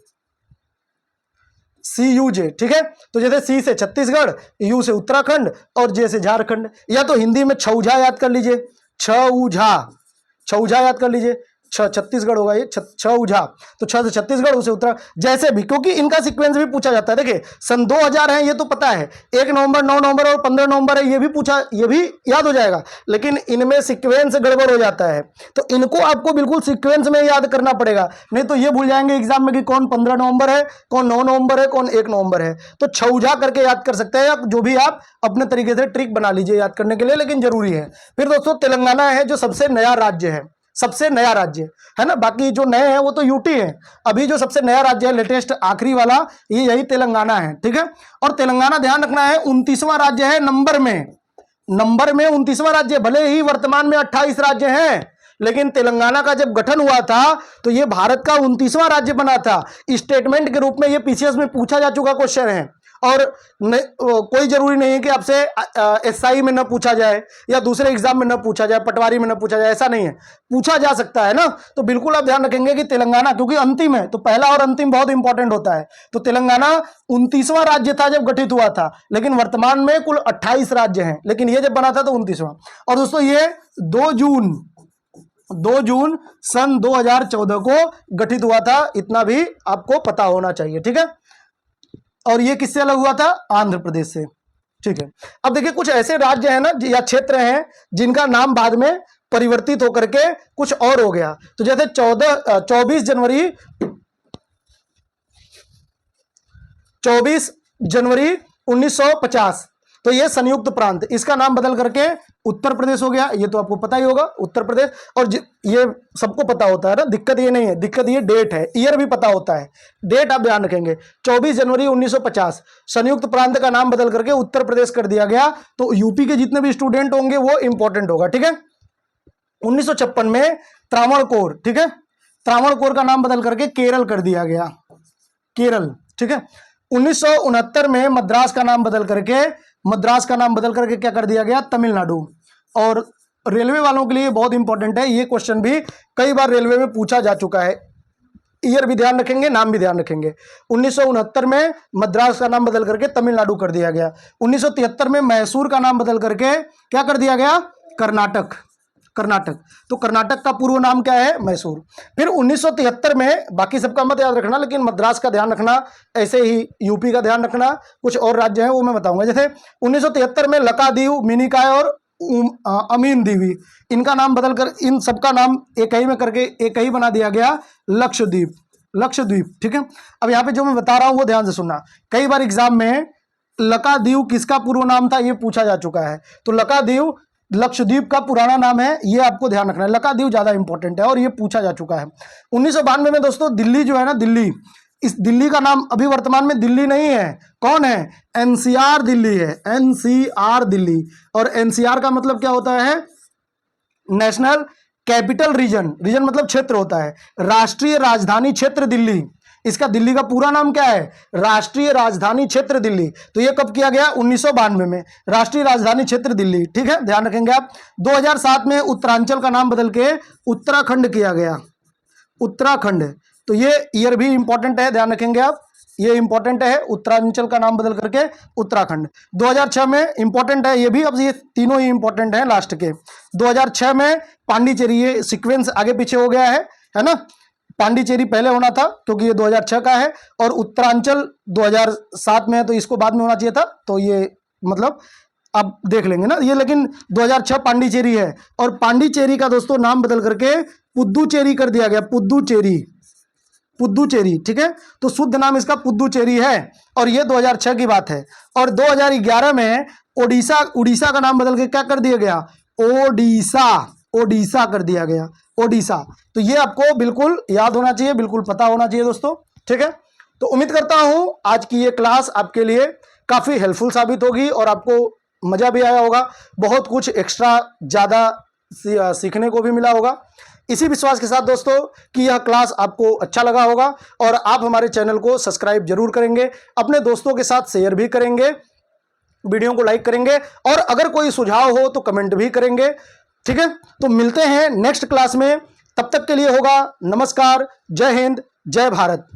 ठीक है। तो जैसे C से छत्तीसगढ़, U से उत्तराखंड, और J से झारखंड। या तो हिंदी में छौझा याद कर लीजिए, छौझा याद कर लीजिए, छत्तीसगढ़ होगा ये, छौझा। तो 6 से छत्तीसगढ़, उसे उत्तरा, जैसे भी, क्योंकि इनका सीक्वेंस भी पूछा जाता है। देखिए सन 2000 है ये तो पता है, 1 नवंबर, 9 नवंबर और 15 नवंबर है, ये भी पूछा, ये भी याद हो जाएगा, लेकिन इनमें सीक्वेंस गड़बड़ हो जाता है। तो इनको आपको बिल्कुल सीक्वेंस में याद करना पड़ेगा, नहीं तो ये भूल जाएंगे एग्जाम में कि कौन 15 नवंबर है, कौन 9 नवंबर है, कौन 1 नवंबर है। तो छौझा करके याद कर सकते हैं, जो भी आप अपने तरीके से ट्रिक बना लीजिए याद करने के लिए, लेकिन जरूरी है। फिर दोस्तों तेलंगाना है जो सबसे नया राज्य है, सबसे नया राज्य है ना, बाकी जो नए हैं वो तो यूटी है। अभी जो सबसे नया राज्य है, लेटेस्ट आखिरी वाला, ये यही तेलंगाना है, ठीक है। और तेलंगाना ध्यान रखना है 29वां राज्य है नंबर में, 29वां राज्य। भले ही वर्तमान में 28 राज्य हैं, लेकिन तेलंगाना का जब गठन हुआ था तो ये भारत का 29वां राज्य बना था। स्टेटमेंट के रूप में ये पीसीएस में पूछा जा चुका क्वेश्चन है, और कोई जरूरी नहीं है कि आपसे SI में न पूछा जाए या दूसरे एग्जाम में न पूछा जाए, पटवारी में न पूछा जाए, ऐसा नहीं है, पूछा जा सकता है ना। तो बिल्कुल आप ध्यान रखेंगे कि तेलंगाना, क्योंकि अंतिम है तो पहला और अंतिम बहुत इंपॉर्टेंट होता है। तो तेलंगाना 29वां राज्य था जब गठित हुआ था, लेकिन वर्तमान में कुल 28 राज्य हैं, लेकिन ये जब बना था तो 29वां। और दोस्तों ये 2 जून सन 2014 को गठित हुआ था, इतना भी आपको पता होना चाहिए, ठीक है। और ये किससे अलग हुआ था, आंध्र प्रदेश से, ठीक है। अब देखिए कुछ ऐसे राज्य हैं ना या क्षेत्र हैं जिनका नाम बाद में परिवर्तित होकर के कुछ और हो गया। तो जैसे 24 जनवरी 1950, तो ये संयुक्त प्रांत, इसका नाम बदल करके उत्तर प्रदेश हो गया। ये तो आपको पता ही होगा, उत्तर प्रदेश। और ये सबको पता होता है ना, दिक्कत ये नहीं है, दिक्कत ये डेट है, ईयर भी पता होता है, डेट आप ध्यान रखेंगे। 24 जनवरी 1950 संयुक्त प्रांत का नाम बदल करके उत्तर प्रदेश कर दिया गया। तो यूपी के जितने भी स्टूडेंट होंगे वो इंपॉर्टेंट होगा, ठीक है। 1956 में त्रावणकोर, ठीक है, त्रावणकोर का नाम बदल करके केरल कर दिया गया, केरल, ठीक है। 1969 में मद्रास का नाम बदल करके क्या कर दिया गया, तमिलनाडु। और रेलवे वालों के लिए बहुत इंपॉर्टेंट है, ये क्वेश्चन भी कई बार रेलवे में पूछा जा चुका है, ईयर भी ध्यान रखेंगे, नाम भी ध्यान रखेंगे। 1969 में मद्रास का नाम बदल करके तमिलनाडु कर दिया गया। 1973 में मैसूर का नाम बदल करके क्या कर दिया गया, कर्नाटक, कर्नाटक। तो कर्नाटक का पूर्व नाम क्या है? मैसूर। फिर 1973 में, बाकी सबका मत याद रखना लेकिन मद्रास का ध्यान रखना, ऐसे ही यूपी का ध्यान रखना, कुछ और राज्य हैं वो मैं बताऊंगा। जैसे 1973 में लक्षद्वीप, मिनिकॉय और अमीन दीवी, इनका नाम बदलकर इन सबका नाम एक ही में करके एक ही बना दिया गया, लक्षद्वीप, लक्षद्वीप। ठीक है, अब यहाँ पे जो मैं बता रहा हूँ वो ध्यान से सुनना। कई बार एग्जाम में लक्षद्वीप किसका पूर्व नाम था ये पूछा जा चुका है। तो लक्षद्वीप लक्षद्वीप का पुराना नाम है, ये आपको ध्यान रखना है। लक्षद्वीप ज्यादा इंपॉर्टेंट है और ये पूछा जा चुका है। 1992 में दोस्तों दिल्ली जो है ना, दिल्ली, इस दिल्ली का नाम अभी वर्तमान में दिल्ली नहीं है, कौन है? एनसीआर दिल्ली है, एनसीआर दिल्ली। और एनसीआर का मतलब क्या होता है? नेशनल कैपिटल रीजन, रीजन मतलब क्षेत्र होता है। राष्ट्रीय राजधानी क्षेत्र दिल्ली, इसका दिल्ली का पूरा नाम क्या है? राष्ट्रीय राजधानी क्षेत्र दिल्ली। तो ये कब किया गया? 1992 में, राष्ट्रीय राजधानी क्षेत्र दिल्ली। ठीक है, ध्यान रखेंगे आप। 2007 में उत्तरांचल का नाम बदल के उत्तराखंड किया गया, उत्तराखंड। तो ये ईयर भी इंपॉर्टेंट है, ध्यान रखेंगे आप, ये इंपॉर्टेंट है, उत्तरांचल का नाम बदल करके उत्तराखंड। 2006 में इंपॉर्टेंट है ये भी, अब ये तीनों ही इंपॉर्टेंट हैं लास्ट के। 2006 में पांडिचेरी, ये सीक्वेंस आगे पीछे हो गया है ना। पांडिचेरी पहले होना था क्योंकि ये 2006 का है, और उत्तरांचल 2007 में है तो इसको बाद में होना चाहिए था। तो ये मतलब आप देख लेंगे ना ये, लेकिन 2006 पांडिचेरी है। और पांडिचेरी का दोस्तों नाम बदल करके पुद्दुचेरी कर दिया गया, पुद्दुचेरी, पुद्दुचेरी। ठीक है, तो शुद्ध नाम इसका पुद्दुचेरी है और ये 2006 की बात है। और 2011 में ओडिशा, उड़ीसा का नाम बदल के क्या कर दिया गया? ओडिशा, ओडिशा कर दिया गया, ओडिशा। तो ये आपको बिल्कुल याद होना चाहिए, बिल्कुल पता होना चाहिए दोस्तों। ठीक है, तो उम्मीद करता हूं आज की ये क्लास आपके लिए काफी हेल्पफुल साबित होगी और आपको मजा भी आया होगा, बहुत कुछ एक्स्ट्रा ज्यादा सीखने को भी मिला होगा। इसी विश्वास के साथ दोस्तों कि यह क्लास आपको अच्छा लगा होगा और आप हमारे चैनल को सब्सक्राइब जरूर करेंगे, अपने दोस्तों के साथ शेयर भी करेंगे, वीडियो को लाइक करेंगे और अगर कोई सुझाव हो तो कमेंट भी करेंगे। ठीक है, तो मिलते हैं नेक्स्ट क्लास में, तब तक के लिए होगा नमस्कार, जय हिंद, जय भारत।